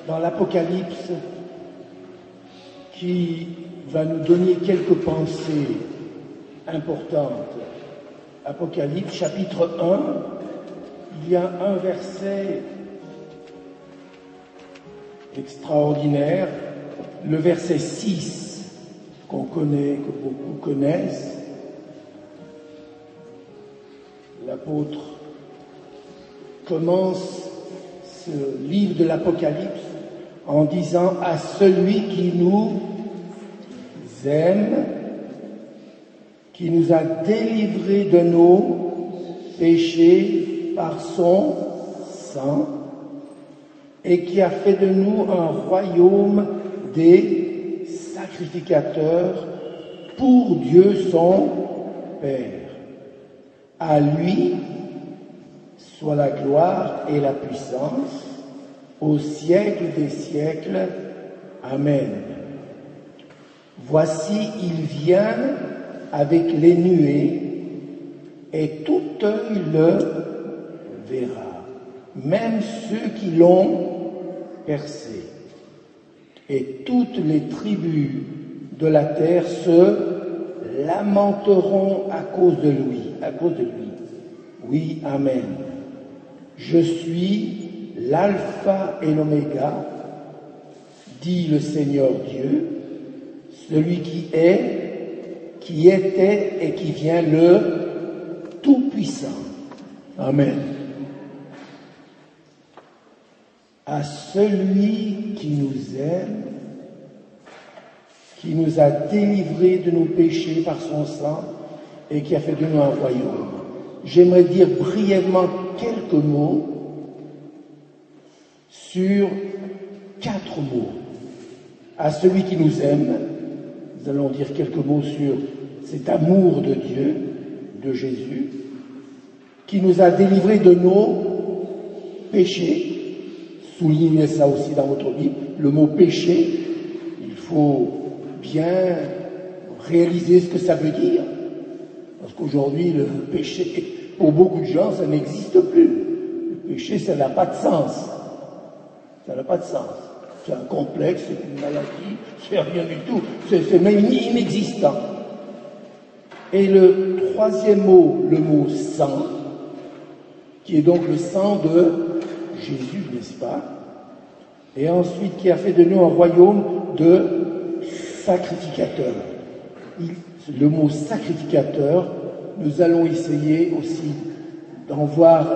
dans l'Apocalypse, qui va nous donner quelques pensées importantes. Apocalypse, chapitre 1, il y a un verset extraordinaire, le verset 6, qu'on connaît, que beaucoup connaissent. L'apôtre commence ce livre de l'Apocalypse en disant « À celui qui nous aime, qui nous a délivrés de nos péchés par son sang, et qui a fait de nous un royaume des sacrificateurs pour Dieu son Père. À lui soit la gloire et la puissance au siècle des siècles. Amen. Voici, il vient avec les nuées, et tout œil le verra, même ceux qui l'ont percé. Et toutes les tribus de la terre se lamenteront à cause de lui. Oui, amen. Je suis l'alpha et l'oméga, dit le Seigneur Dieu, celui qui est, qui était et qui vient, le Tout-Puissant. Amen. À celui qui nous aime, qui nous a délivrés de nos péchés par son sang et qui a fait de nous un royaume. J'aimerais dire brièvement quelques mots sur 4 mots. À celui qui nous aime, nous allons dire quelques mots sur cet amour de Dieu, de Jésus, qui nous a délivrés de nos péchés. Soulignez ça aussi dans votre Bible, le mot péché, il faut bien réaliser ce que ça veut dire. Parce qu'aujourd'hui, le péché, pour beaucoup de gens, ça n'existe plus. Le péché, ça n'a pas de sens. Ça n'a pas de sens. C'est un complexe, c'est une maladie, c'est rien du tout. C'est même inexistant. Et le 3e mot, le mot sang, qui est donc le sang de Jésus, n'est-ce pas? Et ensuite, qui a fait de nous un royaume de sacrificateurs. Le mot sacrificateur, nous allons essayer aussi d'en voir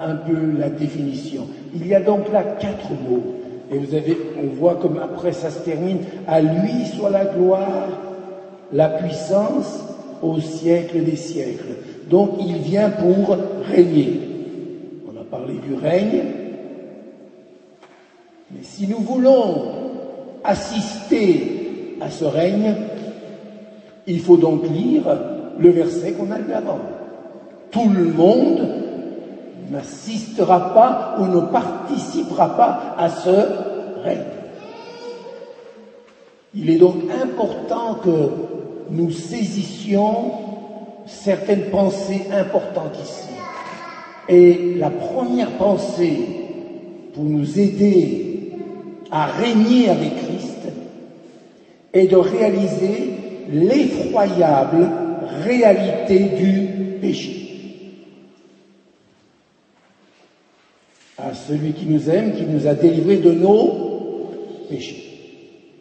un peu la définition. Il y a donc là 4 mots. Et vous avez, on voit comme après ça se termine, à lui soit la gloire, la puissance au siècle des siècles. Donc il vient pour régner. On a parlé du règne. Mais si nous voulons assister à ce règne, il faut donc lire le verset qu'on a lu avant. Tout le monde n'assistera pas ou ne participera pas à ce règne. Il est donc important que nous saisissions certaines pensées importantes ici. Et la première pensée pour nous aider à régner avec Christ est de réaliser l'effroyable réalité du péché. À celui qui nous aime, qui nous a délivrés de nos péchés.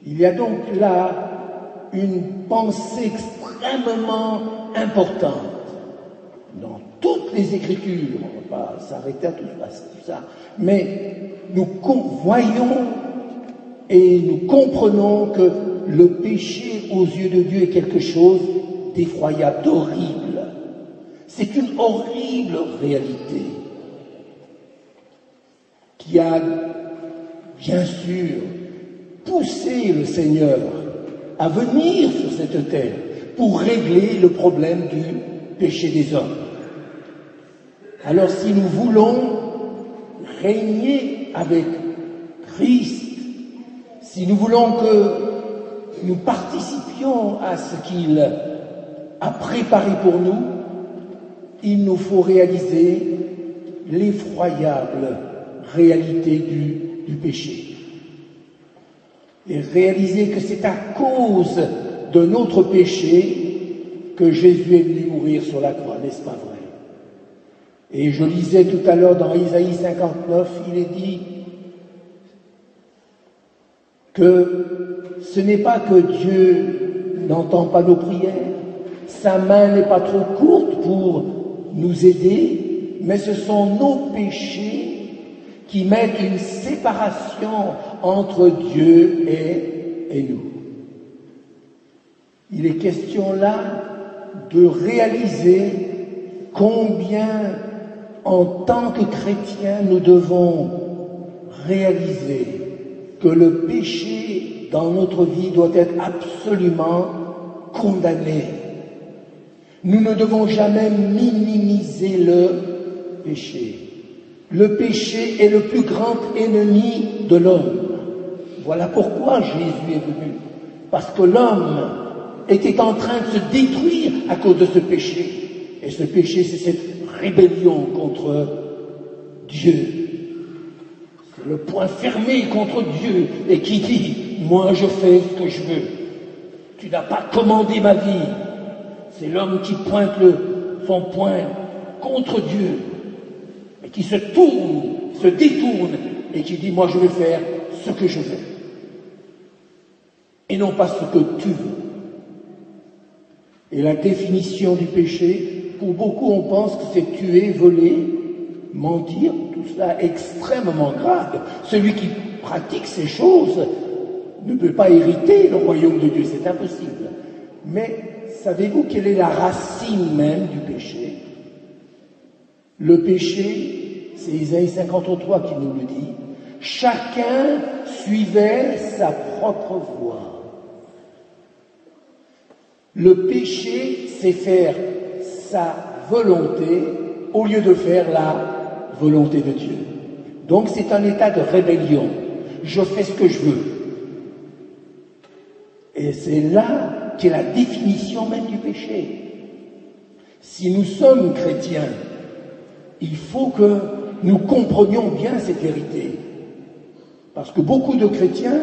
Il y a donc là une pensée extrêmement importante dans toutes les Écritures. On ne va pas s'arrêter à tout ça, mais nous voyons et nous comprenons que le péché aux yeux de Dieu est quelque chose d'effroyable, d'horrible. C'est une horrible réalité qui a, bien sûr, poussé le Seigneur à venir sur cette terre pour régler le problème du péché des hommes. Alors si nous voulons régner avec Christ, si nous voulons que nous participions à ce qu'il a préparé pour nous, il nous faut réaliser l'effroyable réalité du péché. Et réaliser que c'est à cause de notre péché que Jésus est venu mourir sur la croix, n'est-ce pas vrai? Et je lisais tout à l'heure dans Isaïe 59, il est dit que ce n'est pas que Dieu n'entend pas nos prières, sa main n'est pas trop courte pour nous aider, mais ce sont nos péchés qui mettent une séparation entre Dieu et nous. Il est question là de réaliser combien, en tant que chrétiens, nous devons réaliser que le péché dans notre vie doit être absolument condamné. Nous ne devons jamais minimiser le péché. Le péché est le plus grand ennemi de l'homme. Voilà pourquoi Jésus est venu. Parce que l'homme était en train de se détruire à cause de ce péché. Et ce péché, c'est cette rébellion contre Dieu. C'est le poing fermé contre Dieu et qui dit « Moi, je fais ce que je veux. Tu n'as pas commandé ma vie. » C'est l'homme qui pointe son poing contre Dieu et qui se détourne et qui dit « Moi, je vais faire ce que je veux. » Et non pas ce que tu veux. Et la définition du péché, pour beaucoup, on pense que c'est tuer, voler, mentir, tout cela extrêmement grave. Celui qui pratique ces choses ne peut pas hériter le royaume de Dieu, c'est impossible. Mais savez-vous quelle est la racine même du péché? Le péché, c'est Isaïe 53 qui nous le dit, chacun suivait sa propre voie. Le péché, c'est faire sa volonté au lieu de faire la volonté de Dieu. Donc c'est un état de rébellion. Je fais ce que je veux. Et c'est là qu'est la définition même du péché. Si nous sommes chrétiens, il faut que nous comprenions bien cette vérité. Parce que beaucoup de chrétiens,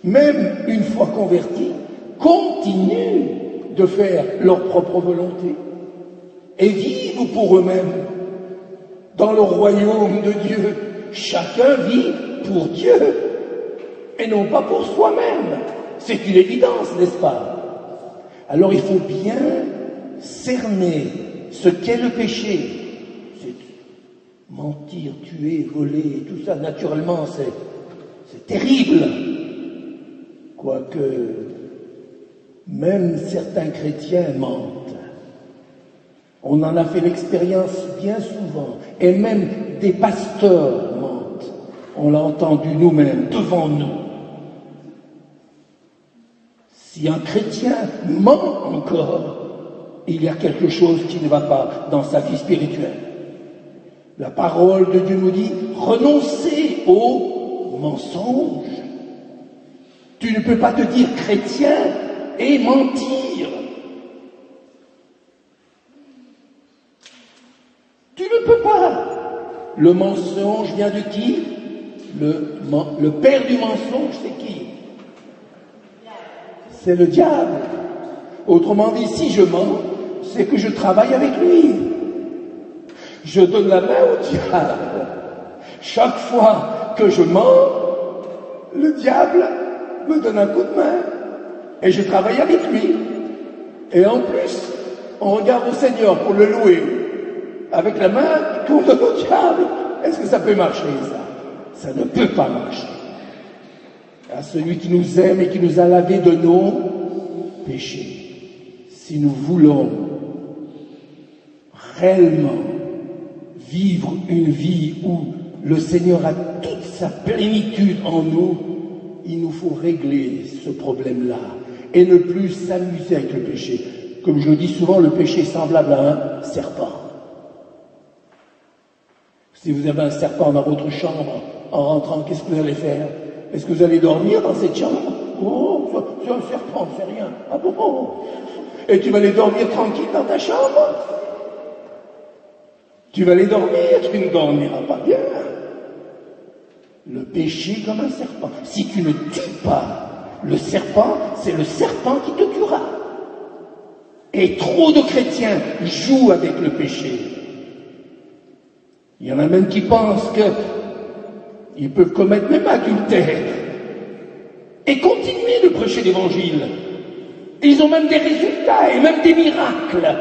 même une fois convertis, continuent de faire leur propre volonté et vivent pour eux-mêmes. Dans le royaume de Dieu, chacun vit pour Dieu et non pas pour soi-même. C'est une évidence, n'est-ce pas? Alors il faut bien cerner ce qu'est le péché. C'est mentir, tuer, voler, tout ça, naturellement, c'est terrible. Quoique, même certains chrétiens mentent. On en a fait l'expérience bien souvent. Et même des pasteurs mentent. On l'a entendu nous-mêmes, devant nous. Si un chrétien ment encore, il y a quelque chose qui ne va pas dans sa vie spirituelle. La parole de Dieu nous dit, renoncez au mensonge. Tu ne peux pas te dire chrétien et mentir. Tu ne peux pas. Le mensonge vient de qui? Le père du mensonge, c'est qui? C'est le diable. Autrement dit, si je mens, c'est que je travaille avec lui. Je donne la main au diable. Chaque fois que je mens, le diable me donne un coup de main. Et je travaille avec lui. Et en plus, on regarde au Seigneur pour le louer. Avec la main qu'on donne au diable. Est-ce que ça peut marcher, ça? Ça ne peut pas marcher. À celui qui nous aime et qui nous a lavé de nos péchés. Si nous voulons réellement vivre une vie où le Seigneur a toute sa plénitude en nous, il nous faut régler ce problème-là et ne plus s'amuser avec le péché. Comme je le dis souvent, le péché est semblable à un serpent. Si vous avez un serpent dans votre chambre, en rentrant, qu'est-ce que vous allez faire? Est-ce que vous allez dormir dans cette chambre? Oh, c'est un serpent, c'est rien. Ah bon? Et tu vas aller dormir tranquille dans ta chambre? Tu vas aller dormir, tu ne dormiras pas bien. Le péché comme un serpent. Si tu ne tues pas le serpent, c'est le serpent qui te tuera. Et trop de chrétiens jouent avec le péché. Il y en a même qui pensent qu'ils peuvent commettre même adultère et continuer de prêcher l'évangile. Ils ont même des résultats et même des miracles.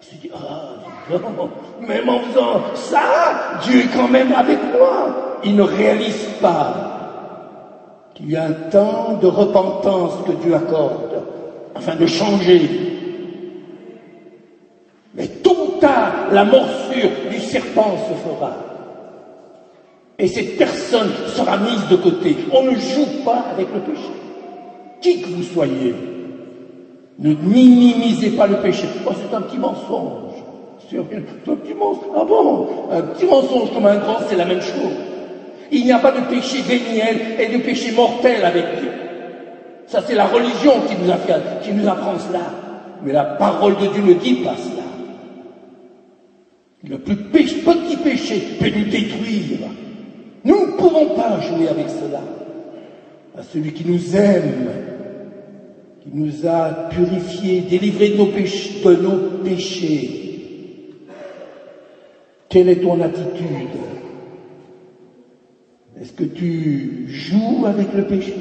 Ils se disent, ah, non, même en faisant ça, Dieu est quand même avec moi. Ils ne réalisent pas qu'il y a un temps de repentance que Dieu accorde afin de changer. Mais tôt ou tard, la morsure du serpent se fera. Et cette personne sera mise de côté. On ne joue pas avec le péché. Qui que vous soyez, ne minimisez pas le péché. Oh, c'est un petit mensonge. C'est un petit mensonge. Ah bon? Un petit mensonge comme un grand, c'est la même chose. Il n'y a pas de péché véniel et de péché mortel avec Dieu. Ça, c'est la religion qui nous apprend cela. Mais la parole de Dieu ne dit pas cela. Le plus petit péché peut nous détruire. Nous ne pouvons pas jouer avec cela. À celui qui nous aime, qui nous a purifiés, délivrés de nos péchés. Quelle est ton attitude? Est-ce que tu joues avec le péché?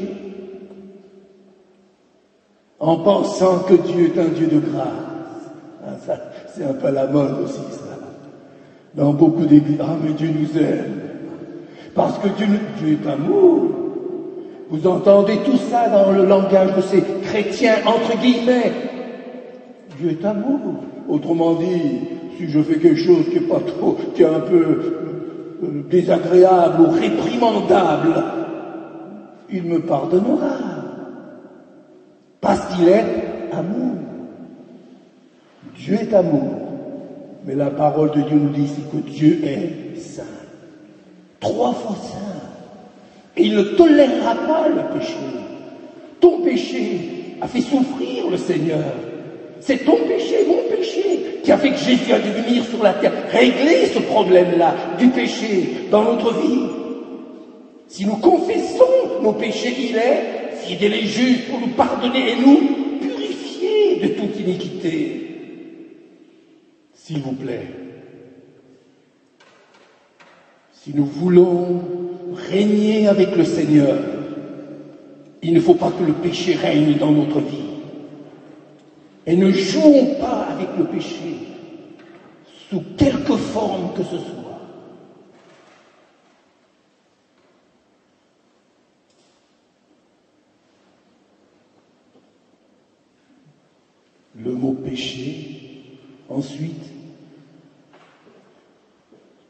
En pensant que Dieu est un Dieu de grâce. Ah, ça, c'est un peu la mode aussi, ça. Dans beaucoup d'églises, ah mais Dieu nous aime. Parce que Dieu est amour. Vous entendez tout ça dans le langage de ces chrétiens, entre guillemets. Dieu est amour. Autrement dit, si je fais quelque chose qui est pas trop, qui est un peu désagréable ou réprimandable, il me pardonnera. Parce qu'il est amour. Dieu est amour. Mais la parole de Dieu nous dit ici que Dieu est saint. 3 fois saint. Et il ne tolérera pas le péché. Ton péché a fait souffrir le Seigneur. C'est ton péché, mon péché, qui a fait que Jésus a dû venir sur la terre, régler ce problème-là du péché dans notre vie. Si nous confessons nos péchés, il est fidèle et juste pour nous pardonner et nous purifier de toute iniquité. S'il vous plaît, si nous voulons régner avec le Seigneur, il ne faut pas que le péché règne dans notre vie. Et ne jouons pas avec le péché, sous quelque forme que ce soit. Le mot péché, ensuite,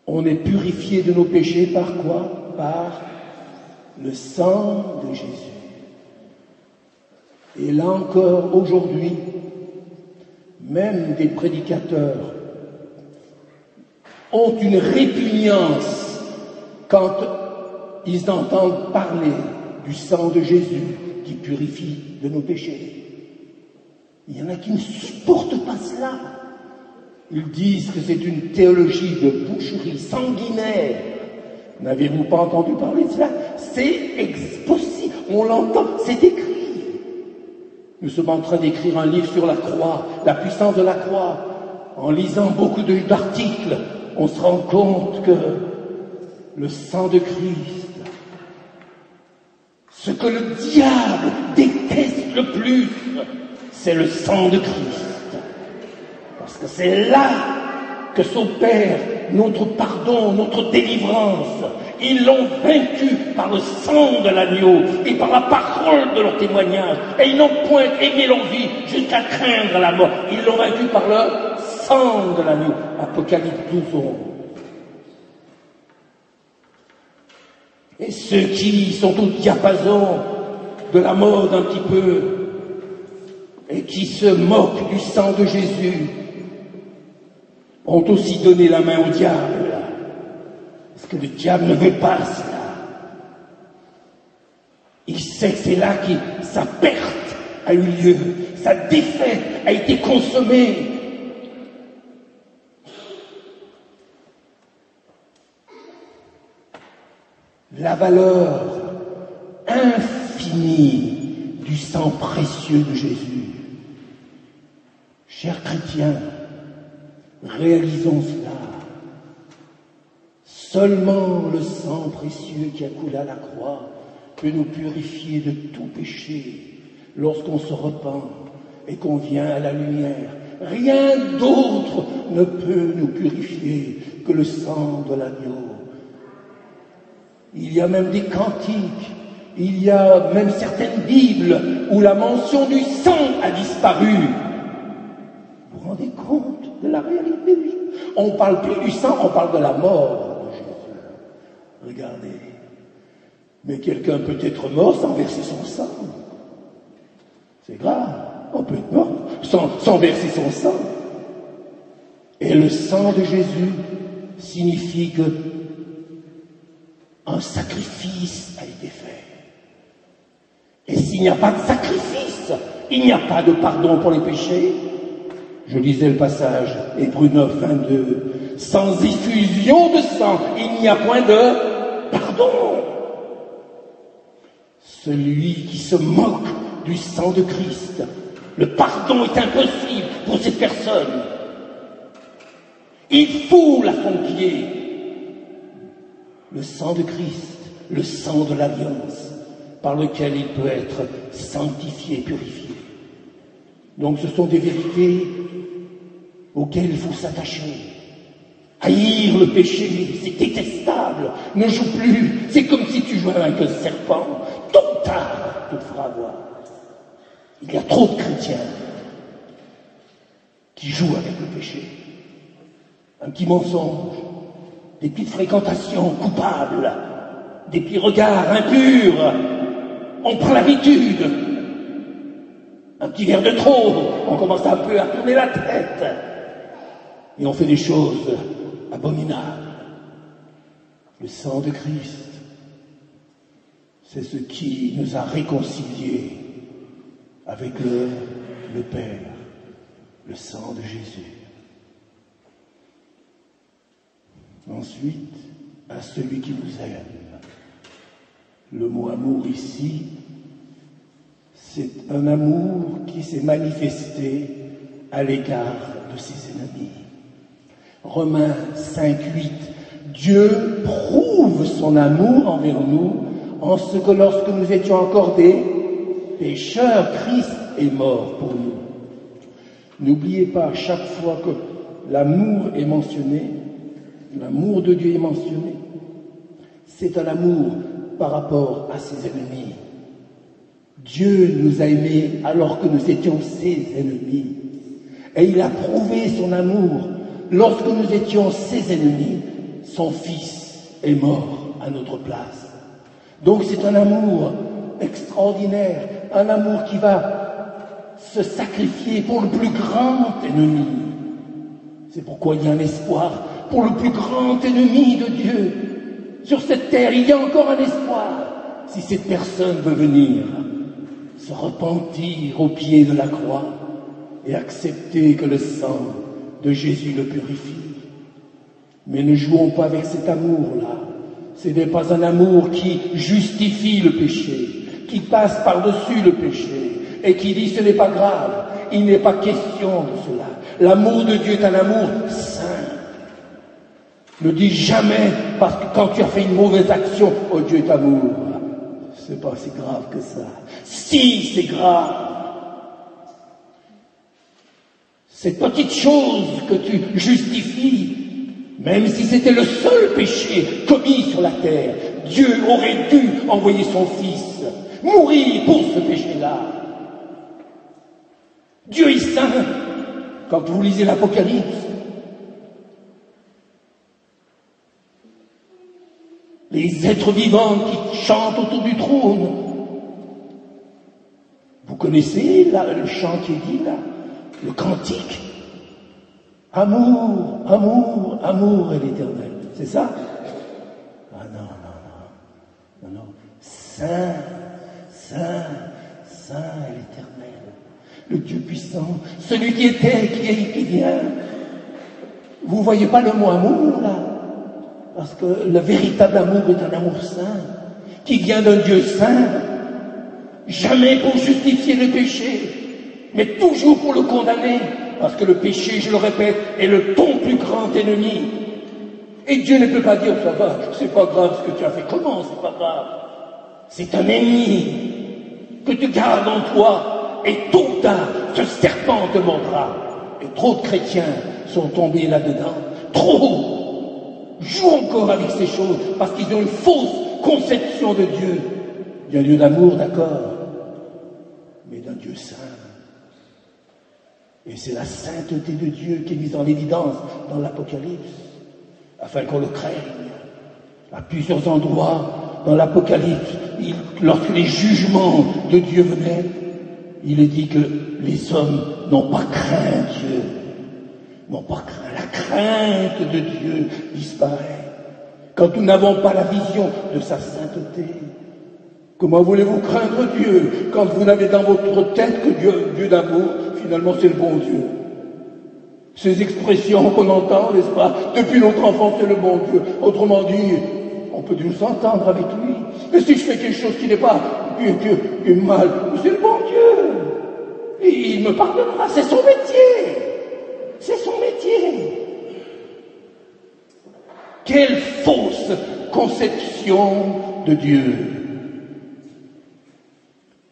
on est purifié de nos péchés par quoi? Par le sang de Jésus. Et là encore, aujourd'hui, même des prédicateurs ont une répugnance quand ils entendent parler du sang de Jésus qui purifie de nos péchés. Il y en a qui ne supportent pas cela. Ils disent que c'est une théologie de boucherie sanguinaire. N'avez-vous pas entendu parler de cela? C'est possible, on l'entend, c'est écrit. Nous sommes en train d'écrire un livre sur la croix, la puissance de la croix. En lisant beaucoup d'articles, on se rend compte que le sang de Christ, ce que le diable déteste le plus, c'est le sang de Christ. Parce que c'est là que s'opère notre pardon, notre délivrance. Ils l'ont vaincu par le sang de l'agneau et par la parole de leur témoignage. Et ils n'ont point aimé leur vie jusqu'à craindre la mort. Ils l'ont vaincu par le sang de l'agneau. Apocalypse 12. Et ceux qui sont au diapason de la mode un petit peu et qui se moquent du sang de Jésus ont aussi donné la main au diable. que le diable ne veut pas cela. Il sait que c'est là que sa perte a eu lieu, sa défaite a été consommée. La valeur infinie du sang précieux de Jésus. Chers chrétiens, réalisons cela. Seulement le sang précieux qui a coulé à la croix peut nous purifier de tout péché lorsqu'on se repent et qu'on vient à la lumière. Rien d'autre ne peut nous purifier que le sang de l'agneau. Il y a même des cantiques, il y a même certaines Bibles où la mention du sang a disparu. Vous vous rendez compte de la réalité du sang? On ne parle plus du sang, on parle de la mort de Jésus. Regardez. Mais quelqu'un peut être mort sans verser son sang. C'est grave. On peut être mort sans verser son sang. Et le sang de Jésus signifie que un sacrifice a été fait. Et s'il n'y a pas de sacrifice, il n'y a pas de pardon pour les péchés. Je lisais le passage, Hébreux 9, 22. Sans effusion de sang, il n'y a point de pardon. Celui qui se moque du sang de Christ, le pardon est impossible pour cette personne. Il foule à son pied le sang de Christ, le sang de l'alliance, par lequel il peut être sanctifié, purifié. Donc ce sont des vérités auxquelles il faut s'attacher. Haïr le péché, c'est détestable. Ne joue plus, c'est comme si tu jouais avec un serpent. Tôt ou tard, tu te feras avoir. Il y a trop de chrétiens qui jouent avec le péché. Un petit mensonge, des petites fréquentations coupables, des petits regards impurs. On prend l'habitude. Un petit verre de trop, on commence un peu à tourner la tête. Et on fait des choses abominables. Le sang de Christ, c'est ce qui nous a réconciliés avec le Père, le sang de Jésus. Ensuite, à celui qui nous aime. Le mot amour ici, c'est un amour qui s'est manifesté à l'égard de ses ennemis. Romains 5, 8. Dieu prouve son amour envers nous en ce que lorsque nous étions encore des pécheurs, Christ est mort pour nous. N'oubliez pas, chaque fois que l'amour est mentionné, l'amour de Dieu est mentionné, c'est un amour par rapport à ses ennemis. Dieu nous a aimés alors que nous étions ses ennemis. Et il a prouvé son amour. Lorsque nous étions ses ennemis, son Fils est mort à notre place. Donc c'est un amour extraordinaire, un amour qui va se sacrifier pour le plus grand ennemi. C'est pourquoi il y a un espoir pour le plus grand ennemi de Dieu. Sur cette terre, il y a encore un espoir si cette personne veut venir se repentir au pied de la croix et accepter que le sang de Jésus le purifie. Mais ne jouons pas avec cet amour-là. Ce n'est pas un amour qui justifie le péché, qui passe par-dessus le péché et qui dit ce n'est pas grave. Il n'est pas question de cela. L'amour de Dieu est un amour saint. Ne dis jamais, parce que quand tu as fait une mauvaise action, oh Dieu est amour. C'est pas si grave que ça. Si, c'est grave. Cette petite chose que tu justifies, même si c'était le seul péché commis sur la terre, Dieu aurait dû envoyer son Fils mourir pour ce péché-là. Dieu est saint. Quand vous lisez l'Apocalypse, les êtres vivants qui chantent autour du trône, vous connaissez là, le chant qui est dit là, le cantique. Amour, amour, amour est l'Éternel. C'est ça? non. Saint, Saint, Saint est l'Éternel, le Dieu puissant, celui qui était, qui est et qui vient. Vous voyez pas le mot amour, là? Parce que le véritable amour est un amour saint, qui vient d'un Dieu saint, jamais pour justifier le péché, mais toujours pour le condamner, parce que le péché, je le répète, est ton plus grand ennemi. Et Dieu ne peut pas dire, ça va, c'est pas grave ce que tu as fait. Comment c'est pas grave? C'est un ennemi que tu gardes en toi, et tôt ou tard, ce serpent te mordra. Et trop de chrétiens sont tombés là-dedans. Trop jouent encore avec ces choses, parce qu'ils ont une fausse conception de Dieu. D'un Dieu d'amour, d'accord, mais d'un Dieu saint. Et c'est la sainteté de Dieu qui est mise en évidence dans l'Apocalypse, afin qu'on le craigne. À plusieurs endroits dans l'Apocalypse, lorsque les jugements de Dieu venaient, il est dit que les hommes n'ont pas craint Dieu, n'ont pas craint. La crainte de Dieu disparaît. Quand nous n'avons pas la vision de sa sainteté, comment voulez-vous craindre Dieu quand vous n'avez dans votre tête que Dieu d'amour, finalement c'est le bon Dieu? Ces expressions qu'on entend, n'est-ce pas, depuis notre enfance, c'est le bon Dieu. Autrement dit, on peut nous entendre avec lui. Mais si je fais quelque chose qui n'est pas qui est mal, c'est le bon Dieu. Et il me pardonnera, c'est son métier. C'est son métier. Quelle fausse conception de Dieu.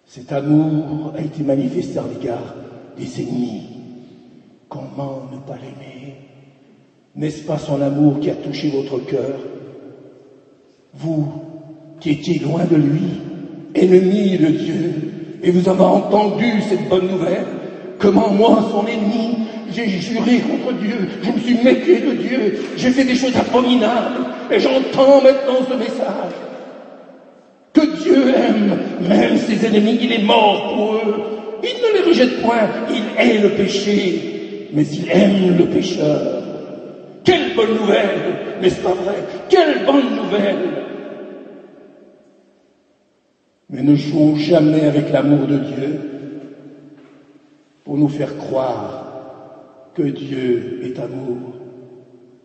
Cet amour a été manifesté à l'égard des ennemis. Comment ne pas l'aimer? N'est-ce pas son amour qui a touché votre cœur? Vous, qui étiez loin de lui, ennemi de Dieu, et vous avez entendu cette bonne nouvelle, comment moi, son ennemi, j'ai juré contre Dieu, je me suis méfié de Dieu, j'ai fait des choses abominables, et j'entends maintenant ce message. Que Dieu aime même ses ennemis, il est mort pour eux. Il ne les rejette point, il hait le péché, mais il aime le pécheur. Quelle bonne nouvelle, n'est-ce pas vrai? Quelle bonne nouvelle! Mais ne jouons jamais avec l'amour de Dieu pour nous faire croire que Dieu est amour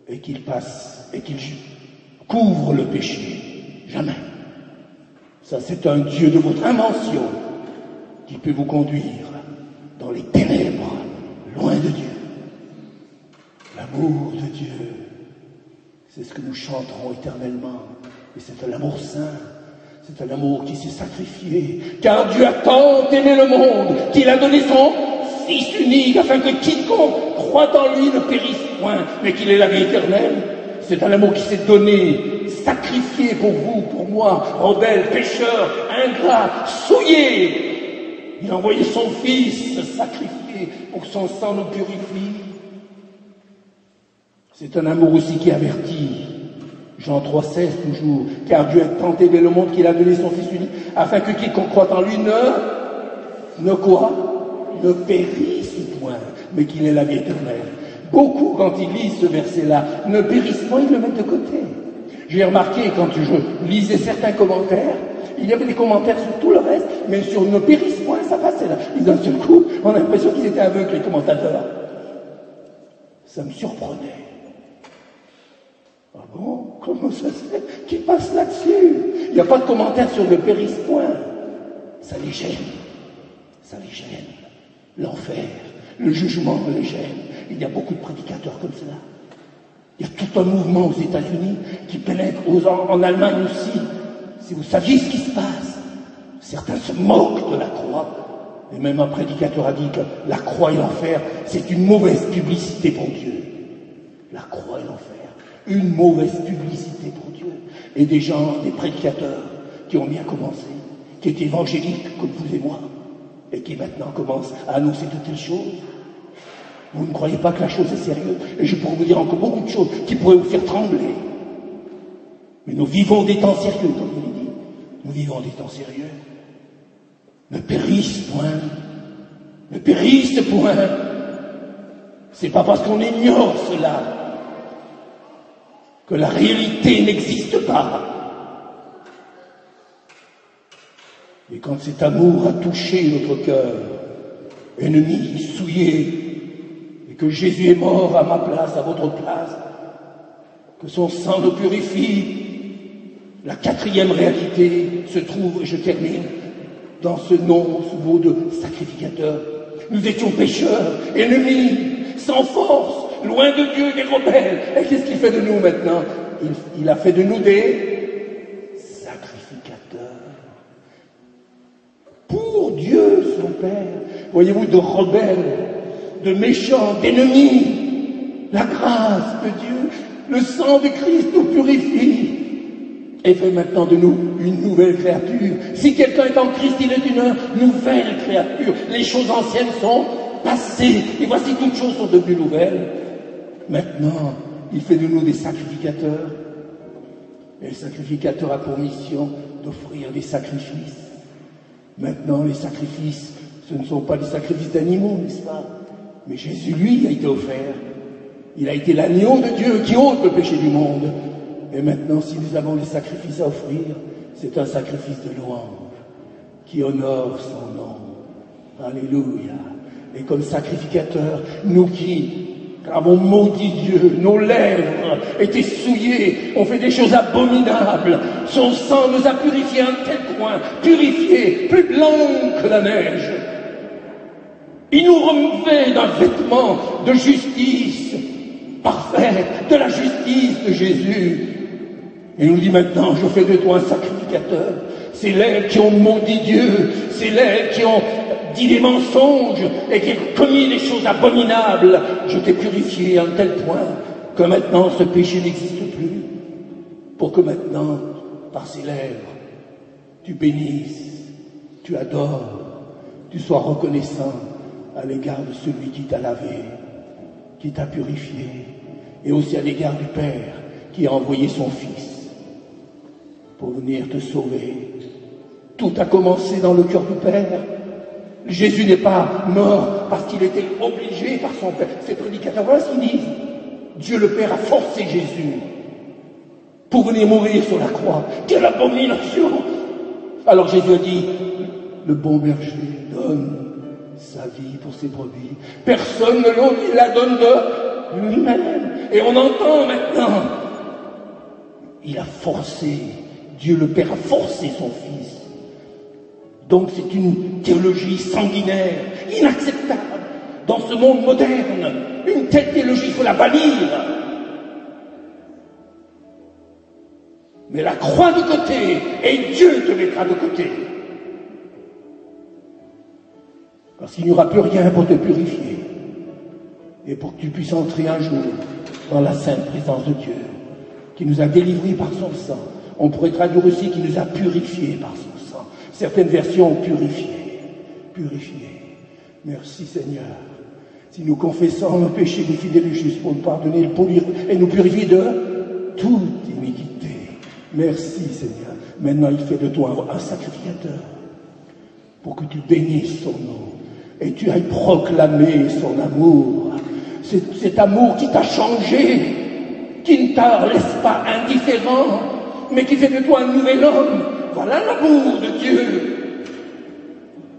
et qu'il passe et qu'il couvre le péché. Jamais. Ça, c'est un Dieu de votre invention qui peut vous conduire dans les ténèbres, loin de Dieu. L'amour de Dieu, c'est ce que nous chanterons éternellement. Et c'est un amour saint, c'est un amour qui s'est sacrifié. Car Dieu a tant aimé le monde qu'il a donné son Fils unique, afin que quiconque croit en lui ne périsse point, mais qu'il ait la vie éternelle. C'est un amour qui s'est donné, sacrifié pour vous, pour moi, rebelles, pécheurs, ingrats, souillés. Il a envoyé son Fils se sacrifier pour que son sang nous purifie. C'est un amour aussi qui avertit. Jean 3,16 toujours. Car Dieu a tant aimé le monde qu'il a donné son Fils unique, afin que quiconque croit en lui ne périsse point, mais qu'il ait la vie éternelle. Beaucoup, quand ils lisent ce verset-là, ne périssent pas, ils le mettent de côté. J'ai remarqué, quand je lisais certains commentaires, il y avait des commentaires sur tout le reste, mais sur ne périssent point, ça passait là. Et d'un seul coup, on a l'impression qu'ils étaient aveugles, les commentateurs. Ça me surprenait. Ah bon? Comment ça se fait qu'ils passent là-dessus? Il n'y a pas de commentaire sur le périsse point. Ça les gêne. Ça les gêne. L'enfer, le jugement les gêne. Il y a beaucoup de prédicateurs comme cela. Il y a tout un mouvement aux États-Unis qui pénètre en Allemagne aussi. Si vous saviez ce qui se passe, certains se moquent de la croix. Et même un prédicateur a dit que la croix et l'enfer, c'est une mauvaise publicité pour Dieu. La croix et l'enfer, une mauvaise publicité pour Dieu. Et des gens, des prédicateurs, qui ont bien commencé, qui étaient évangéliques comme vous et moi, et qui maintenant commencent à annoncer de telles choses. Vous ne croyez pas que la chose est sérieuse? Et je pourrais vous dire encore beaucoup de choses qui pourraient vous faire trembler. Mais nous vivons des temps sérieux, comme il est dit. Nous vivons des temps sérieux. Ne périsse point. Ne périsse point. C'est pas parce qu'on ignore cela que la réalité n'existe pas. Et quand cet amour a touché notre cœur, ennemi, souillé, et que Jésus est mort à ma place, à votre place, que son sang nous purifie, la quatrième réalité se trouve, et je termine, dans ce nom, ce mot de sacrificateur. Nous étions pécheurs, ennemis, sans force, loin de Dieu, des rebelles. Et qu'est-ce qu'il fait de nous maintenant? Il a fait de nous des sacrificateurs. Pour Dieu, son Père. Voyez-vous, de rebelles, de méchants, d'ennemis. La grâce de Dieu, le sang de Christ nous purifie et fait maintenant de nous une nouvelle créature. Si quelqu'un est en Christ, il est une nouvelle créature. Les choses anciennes sont passées et voici toutes choses sont devenues nouvelles. Maintenant, il fait de nous des sacrificateurs. Et le sacrificateur a pour mission d'offrir des sacrifices. Maintenant, les sacrifices, ce ne sont pas des sacrifices d'animaux, n'est-ce pas? Mais Jésus, lui, a été offert. Il a été l'agneau de Dieu qui ôte le péché du monde. Et maintenant, si nous avons des sacrifices à offrir, c'est un sacrifice de louange qui honore son nom. Alléluia. Et comme sacrificateurs, nous qui avons maudit Dieu, nos lèvres étaient souillées, on fait des choses abominables. Son sang nous a purifiés à un tel point, purifiés, plus blancs que la neige. Il nous revêt d'un vêtement de justice parfaite, de la justice de Jésus. Et il nous dit maintenant, je fais de toi un sacrificateur. C'est lèvres qui ont maudit Dieu, c'est lèvres qui ont dit des mensonges et qui ont commis des choses abominables. Je t'ai purifié à un tel point que maintenant ce péché n'existe plus. Pour que maintenant, par ces lèvres, tu bénisses, tu adores, tu sois reconnaissant à l'égard de celui qui t'a lavé, qui t'a purifié, et aussi à l'égard du Père qui a envoyé son Fils pour venir te sauver. Tout a commencé dans le cœur du Père. Jésus n'est pas mort parce qu'il était obligé par son Père. Ces prédicateurs, voilà ce qu'ils disent. Dieu le Père a forcé Jésus pour venir mourir sur la croix. Quelle abomination! Alors Jésus a dit, le bon berger donne sa vie pour ses brebis. Personne ne l'autre, il la donne de lui-même. Et on entend maintenant, il a forcé, Dieu le Père a forcé son Fils. Donc c'est une théologie sanguinaire, inacceptable. Dans ce monde moderne, une telle théologie, il faut la bannir. Mais la croix de côté, et Dieu te mettra de côté. Parce qu'il n'y aura plus rien pour te purifier. Et pour que tu puisses entrer un jour dans la sainte présence de Dieu, qui nous a délivrés par son sang. On pourrait traduire aussi qui nous a purifiés par son sang. Certaines versions ont purifié. Purifié. Merci Seigneur. Si nous confessons nos péchés, des fidèles et justes pour nous pardonner et nous purifier de toute iniquité. Merci Seigneur. Maintenant il fait de toi un sacrificateur pour que tu bénisses son nom et tu ailles proclamer son amour. Cet amour qui t'a changé, qui ne te laisse pas indifférent, mais qui fait de toi un nouvel homme. Voilà l'amour de Dieu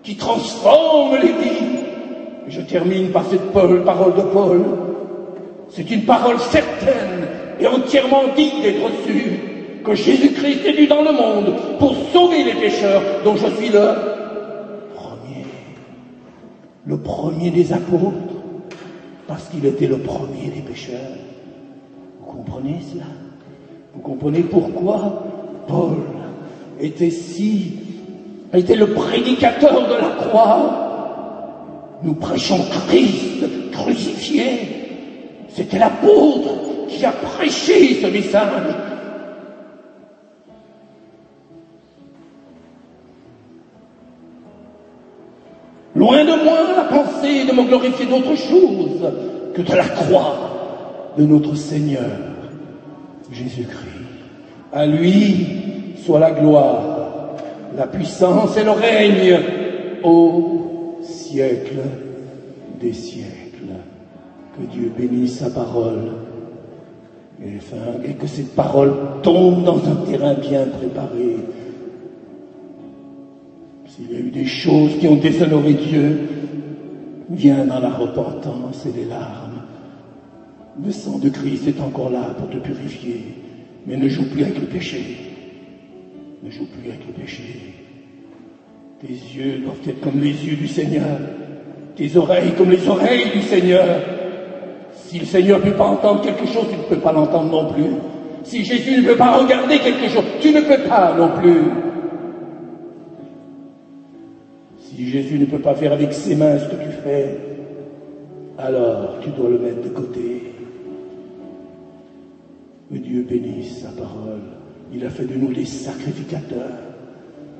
qui transforme les vies. Et je termine par cette parole de Paul. C'est une parole certaine et entièrement digne d'être reçue, que Jésus-Christ est venu dans le monde pour sauver les pécheurs, dont je suis le premier des apôtres, parce qu'il était le premier des pécheurs. Vous comprenez cela? Vous comprenez pourquoi Paul était le prédicateur de la croix? Nous prêchons Christ crucifié. C'était l'apôtre qui a prêché ce message. Loin de moi la pensée de me glorifier d'autre chose que de la croix de notre Seigneur Jésus-Christ. À lui soit la gloire, la puissance et le règne au siècle des siècles. Que Dieu bénisse sa parole et que cette parole tombe dans un terrain bien préparé S'il y a eu des choses qui ont déshonoré Dieu, viens dans la repentance et les larmes. Le sang de Christ est encore là pour te purifier, mais ne joue plus avec le péché. Ne joue plus avec le péché. Tes yeux doivent être comme les yeux du Seigneur, tes oreilles comme les oreilles du Seigneur. Si le Seigneur ne peut pas entendre quelque chose, tu ne peux pas l'entendre non plus. Si Jésus ne peut pas regarder quelque chose, tu ne peux pas non plus. Si Jésus ne peut pas faire avec ses mains ce que tu fais, alors tu dois le mettre de côté. Que Dieu bénisse sa parole. Il a fait de nous des sacrificateurs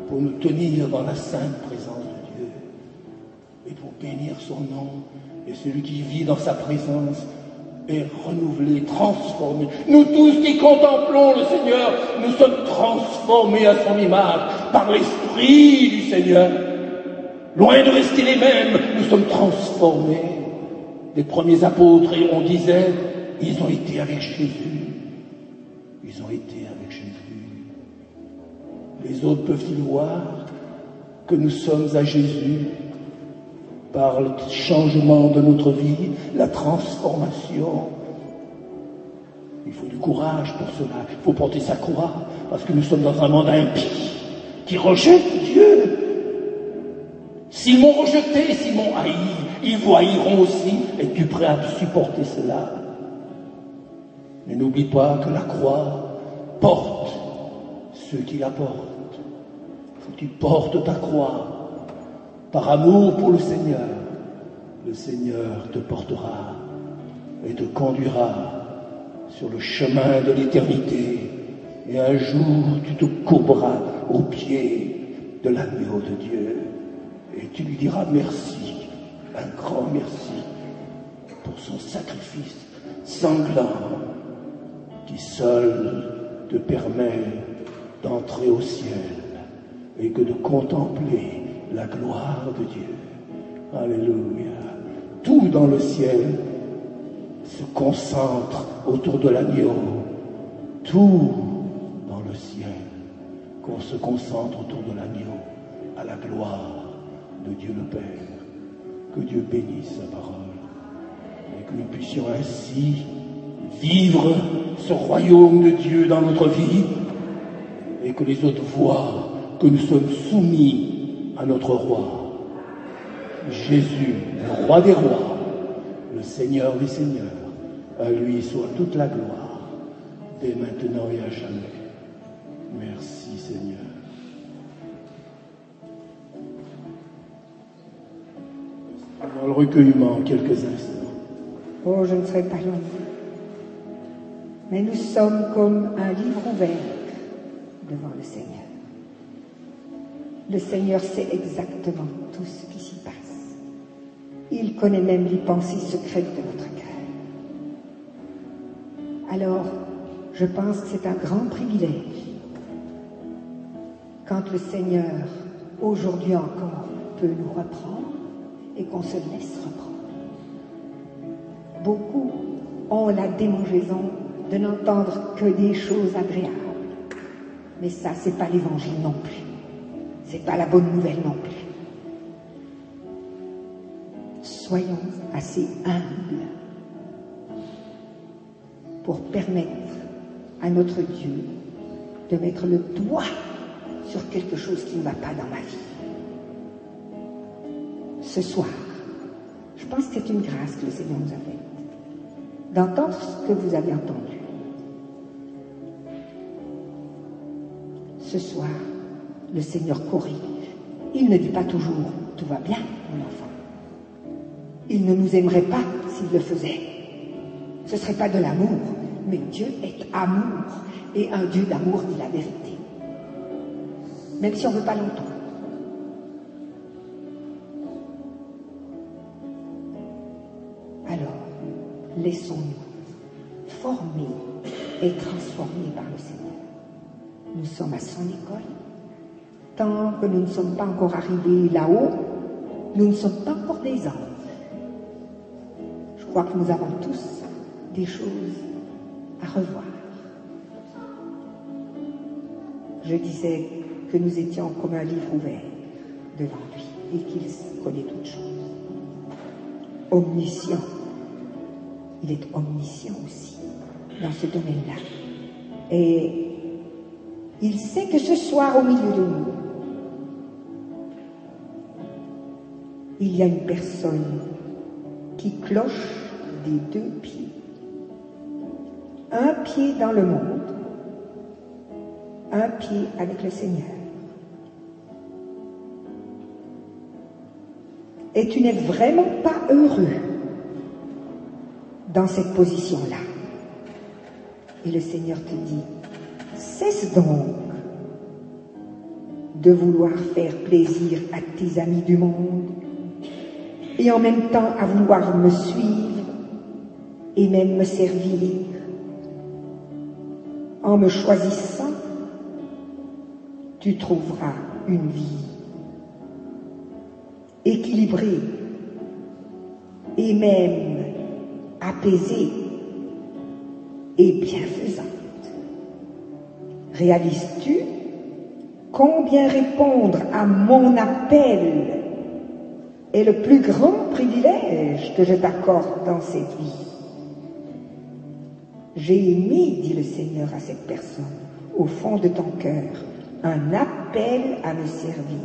pour nous tenir dans la sainte présence de Dieu et pour bénir son nom. Et celui qui vit dans sa présence est renouvelé, transformé. Nous tous qui contemplons le Seigneur, nous sommes transformés à son image par l'Esprit du Seigneur. Loin de rester les mêmes, nous sommes transformés. Les premiers apôtres, on disait, ils ont été avec Jésus. Ils ont été avec Jésus. Les autres peuvent-ils voir que nous sommes à Jésus par le changement de notre vie, la transformation? Il faut du courage pour cela. Il faut porter sa croix, parce que nous sommes dans un monde impie qui rejette Dieu. S'ils m'ont rejeté, s'ils m'ont haï, ils vous haïront aussi. Es-tu prêt à supporter cela? Mais n'oublie pas que la croix porte ceux qui la portent. Faut que tu portes ta croix par amour pour le Seigneur. Le Seigneur te portera et te conduira sur le chemin de l'éternité. Et un jour, tu te courberas aux pieds de l'agneau de Dieu. Et tu lui diras merci, un grand merci, pour son sacrifice sanglant qui seul te permet d'entrer au ciel et que de contempler la gloire de Dieu. Alléluia. Tout dans le ciel se concentre autour de l'agneau. Tout dans le ciel qu'on se concentre autour de l'agneau à la gloire de Dieu le Père. Que Dieu bénisse sa parole et que nous puissions ainsi vivre ce royaume de Dieu dans notre vie et que les autres voient que nous sommes soumis à notre roi. Jésus, le roi des rois, le Seigneur des seigneurs, à lui soit toute la gloire, dès maintenant et à jamais. Merci Seigneur. Dans le recueillement, quelques instants. Oh, je ne serai pas long. Mais nous sommes comme un livre ouvert devant le Seigneur. Le Seigneur sait exactement tout ce qui s'y passe. Il connaît même les pensées secrètes de notre cœur. Alors, je pense que c'est un grand privilège quand le Seigneur, aujourd'hui encore, peut nous reprendre et qu'on se laisse reprendre. Beaucoup ont la démangeaison de n'entendre que des choses agréables. Mais ça, c'est pas l'évangile non plus. C'est pas la bonne nouvelle non plus. Soyons assez humbles pour permettre à notre Dieu de mettre le doigt sur quelque chose qui ne va pas dans ma vie. Ce soir, je pense que c'est une grâce que le Seigneur nous a faite, d'entendre ce que vous avez entendu. Ce soir, le Seigneur corrige. Il ne dit pas toujours « tout va bien, mon enfant ». Il ne nous aimerait pas s'il le faisait. Ce ne serait pas de l'amour, mais Dieu est amour, et un Dieu d'amour dit la vérité. Même si on ne veut pas l'entendre. Alors, laissons-nous former et transformer par le Seigneur. Nous sommes à son école. Tant que nous ne sommes pas encore arrivés là-haut, nous ne sommes pas encore des anges. Je crois que nous avons tous des choses à revoir. Je disais que nous étions comme un livre ouvert. devant lui et qu'il connaît toutes choses. Omniscient. Il est omniscient aussi dans ce domaine-là. Et il sait que ce soir, au milieu de nous, il y a une personne qui cloche des deux pieds. Un pied dans le monde, un pied avec le Seigneur. Et tu n'es vraiment pas heureux dans cette position-là. Et le Seigneur te dit, cesse donc de vouloir faire plaisir à tes amis du monde et en même temps à vouloir me suivre et même me servir. En me choisissant, tu trouveras une vie équilibrée et même apaisée et bienfaisante. Réalises-tu combien répondre à mon appel est le plus grand privilège que je t'accorde dans cette vie? J'ai mis, dit le Seigneur à cette personne, au fond de ton cœur, un appel à me servir.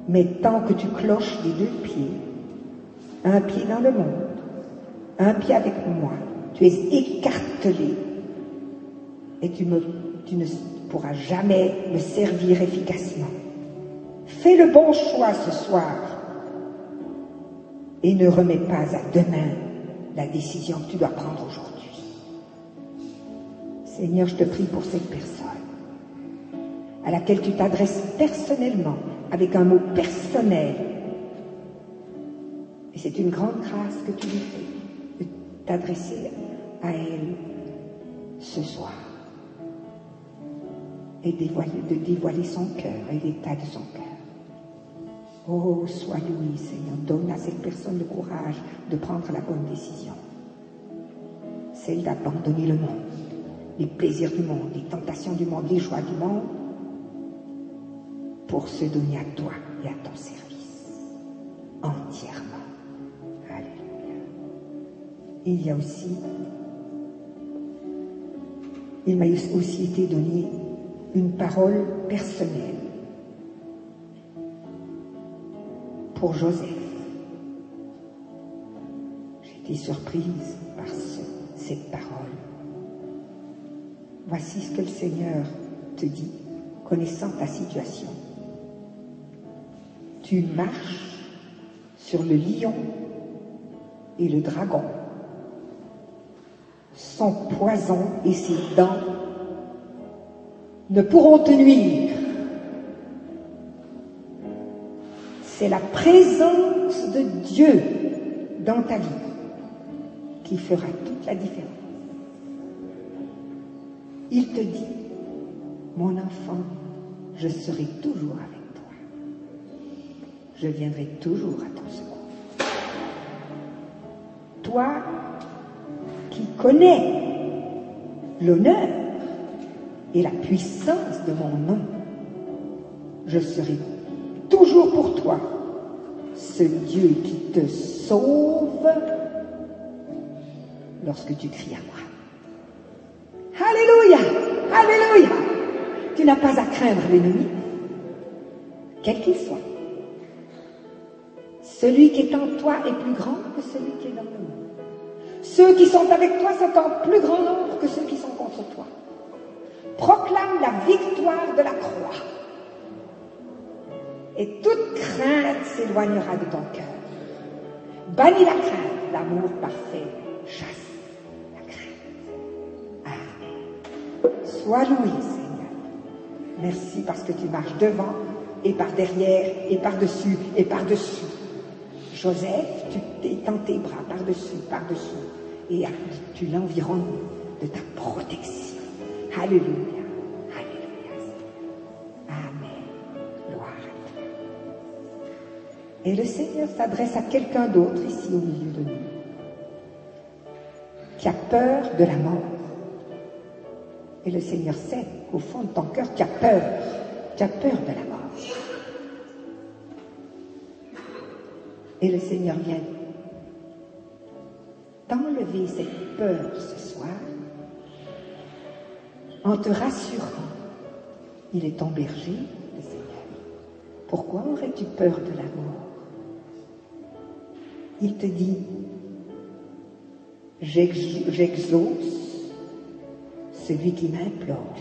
Mais tant que tu cloches des deux pieds, un pied dans le monde, un pied avec moi, tu es écartelé et tu ne pourras jamais me servir efficacement. Fais le bon choix ce soir et ne remets pas à demain la décision que tu dois prendre aujourd'hui. Seigneur, je te prie pour cette personne à laquelle tu t'adresses personnellement, avec un mot personnel. Et c'est une grande grâce que tu lui fais, de t'adresser à elle ce soir. Et de dévoiler son cœur et l'état de son cœur. Oh, sois loué, Seigneur. Donne à cette personne le courage de prendre la bonne décision. Celle d'abandonner le monde, les plaisirs du monde, les tentations du monde, les joies du monde, pour se donner à toi et à ton service, entièrement. Alléluia. Il m'a aussi été donné une parole personnelle pour Joseph. J'ai été surprise par cette parole. Voici ce que le Seigneur te dit, connaissant ta situation. Tu marches sur le lion et le dragon. Son poison et ses dents ne pourront te nuire. C'est la présence de Dieu dans ta vie qui fera toute la différence. Il te dit, mon enfant, je serai toujours avec toi. Je viendrai toujours à ton secours. Toi qui connais l'honneur et la puissance de mon nom, je serai toujours pour toi ce Dieu qui te sauve lorsque tu cries à moi. Alléluia! Alléluia! Tu n'as pas à craindre l'ennemi, quel qu'il soit. Celui qui est en toi est plus grand que celui qui est dans le monde. Ceux qui sont avec toi sont en plus grand nombre que ceux qui sont contre toi. Proclame la victoire de la croix. Et toute crainte s'éloignera de ton cœur. Bannis la crainte, l'amour parfait chasse la crainte. Amen. Sois loué, Seigneur. Merci parce que tu marches devant et par derrière et par-dessus et par-dessous. Joseph, tu étends tes bras par-dessus, par-dessous et tu l'environnes de ta protection. Alléluia. Alléluia. Amen. Gloire à toi. Et le Seigneur s'adresse à quelqu'un d'autre ici au milieu de nous, qui a peur de la mort. Et le Seigneur sait qu'au fond de ton cœur, tu as peur de la mort. Et le Seigneur vient t'enlever cette peur ce soir en te rassurant. Il est ton berger, le Seigneur. Pourquoi aurais-tu peur de la mort? Il te dit, j'exauce celui qui m'implore.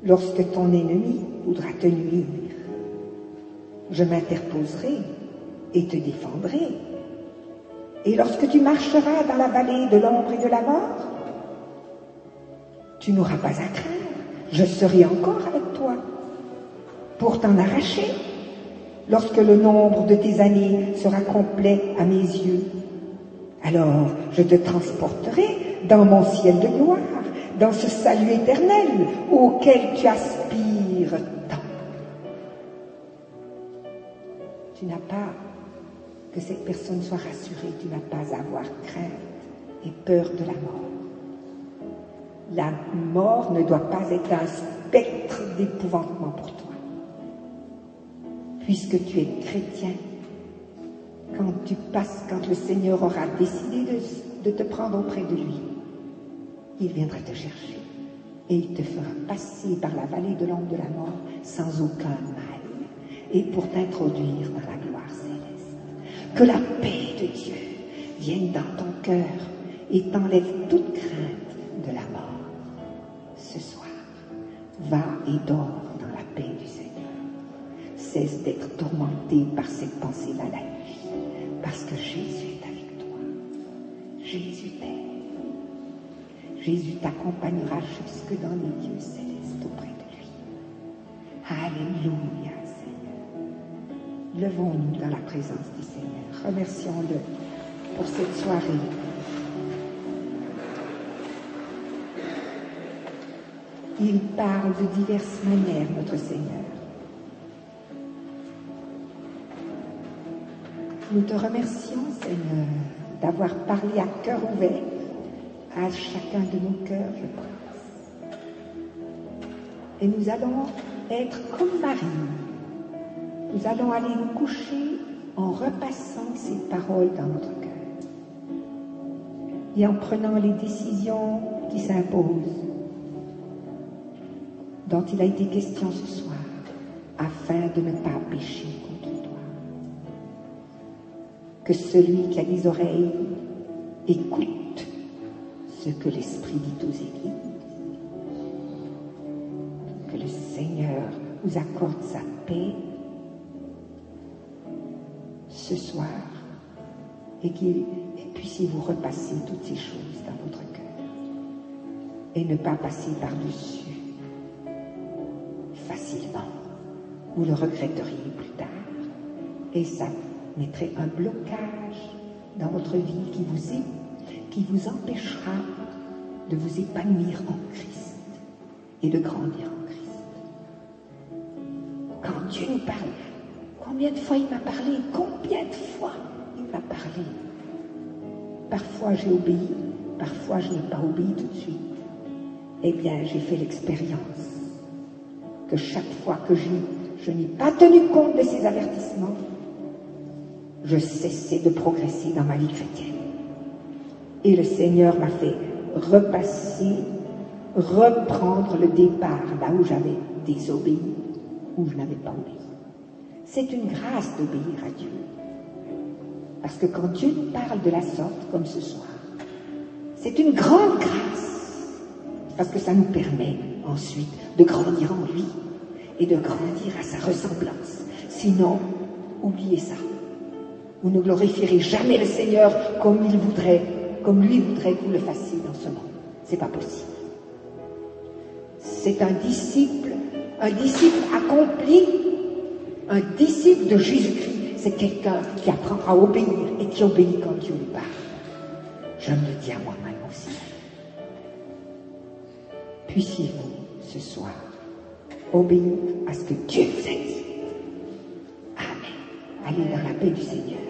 Lorsque ton ennemi voudra te nuire, je m'interposerai et te défendrai. Et lorsque tu marcheras dans la vallée de l'ombre et de la mort, tu n'auras pas à craindre. Je serai encore avec toi pour t'en arracher lorsque le nombre de tes années sera complet à mes yeux. Alors je te transporterai dans mon ciel de gloire, dans ce salut éternel auquel tu aspires tant. Tu n'as pas, que cette personne soit rassurée, tu n'as pas à avoir crainte et peur de la mort. La mort ne doit pas être un spectre d'épouvantement pour toi. Puisque tu es chrétien, quand le Seigneur aura décidé de te prendre auprès de lui, il viendra te chercher et il te fera passer par la vallée de l'ombre de la mort sans aucun mal et pour t'introduire dans la gloire céleste. Que la paix de Dieu vienne dans ton cœur et t'enlève toute crainte de la mort. Ce soir, va et dors dans la paix du Seigneur. Cesse d'être tourmenté par cette pensée-là la nuit, parce que Jésus est avec toi. Jésus t'aime. Jésus t'accompagnera jusque dans les lieux célestes auprès de lui. Alléluia, Seigneur. Levons-nous dans la présence du Seigneur. Remercions-le pour cette soirée. Il parle de diverses manières, notre Seigneur. Nous te remercions, Seigneur, d'avoir parlé à cœur ouvert à chacun de nos cœurs, je pense. Et nous allons être comme Marie. Nous allons aller nous coucher en repassant ces paroles dans notre cœur et en prenant les décisions qui s'imposent, dont il a été question ce soir, afin de ne pas pécher contre toi. Que celui qui a des oreilles écoute ce que l'Esprit dit aux églises. Que le Seigneur vous accorde sa paix ce soir et puissiez vous repasser toutes ces choses dans votre cœur et ne pas passer par-dessus facilement. Vous le regretteriez plus tard et ça mettrait un blocage dans votre vie qui vous empêchera de vous épanouir en Christ et de grandir en Christ. Quand Dieu nous parle, combien de fois il m'a parlé? Combien de fois il m'a parlé? Parfois j'ai obéi, parfois je n'ai pas obéi tout de suite. Eh bien, j'ai fait l'expérience que chaque fois que je n'ai pas tenu compte de ces avertissements, je cessais de progresser dans ma vie chrétienne. Et le Seigneur m'a fait reprendre le départ là où j'avais désobéi, où je n'avais pas obéi. C'est une grâce d'obéir à Dieu. Parce que quand Dieu nous parle de la sorte, comme ce soir, c'est une grande grâce. Parce que ça nous permet ensuite de grandir en lui et de grandir à sa ressemblance. Sinon, oubliez ça. Vous ne glorifierez jamais le Seigneur comme lui voudrait que vous le fassiez dans ce monde. C'est pas possible. C'est un disciple accompli, un disciple de Jésus-Christ. C'est quelqu'un qui apprend à obéir et qui obéit quand Dieu lui parle. Je me le dis à moi-même aussi. Puissiez-vous ce soir obéir à ce que Dieu vous a dit. Amen. Allez dans la paix du Seigneur.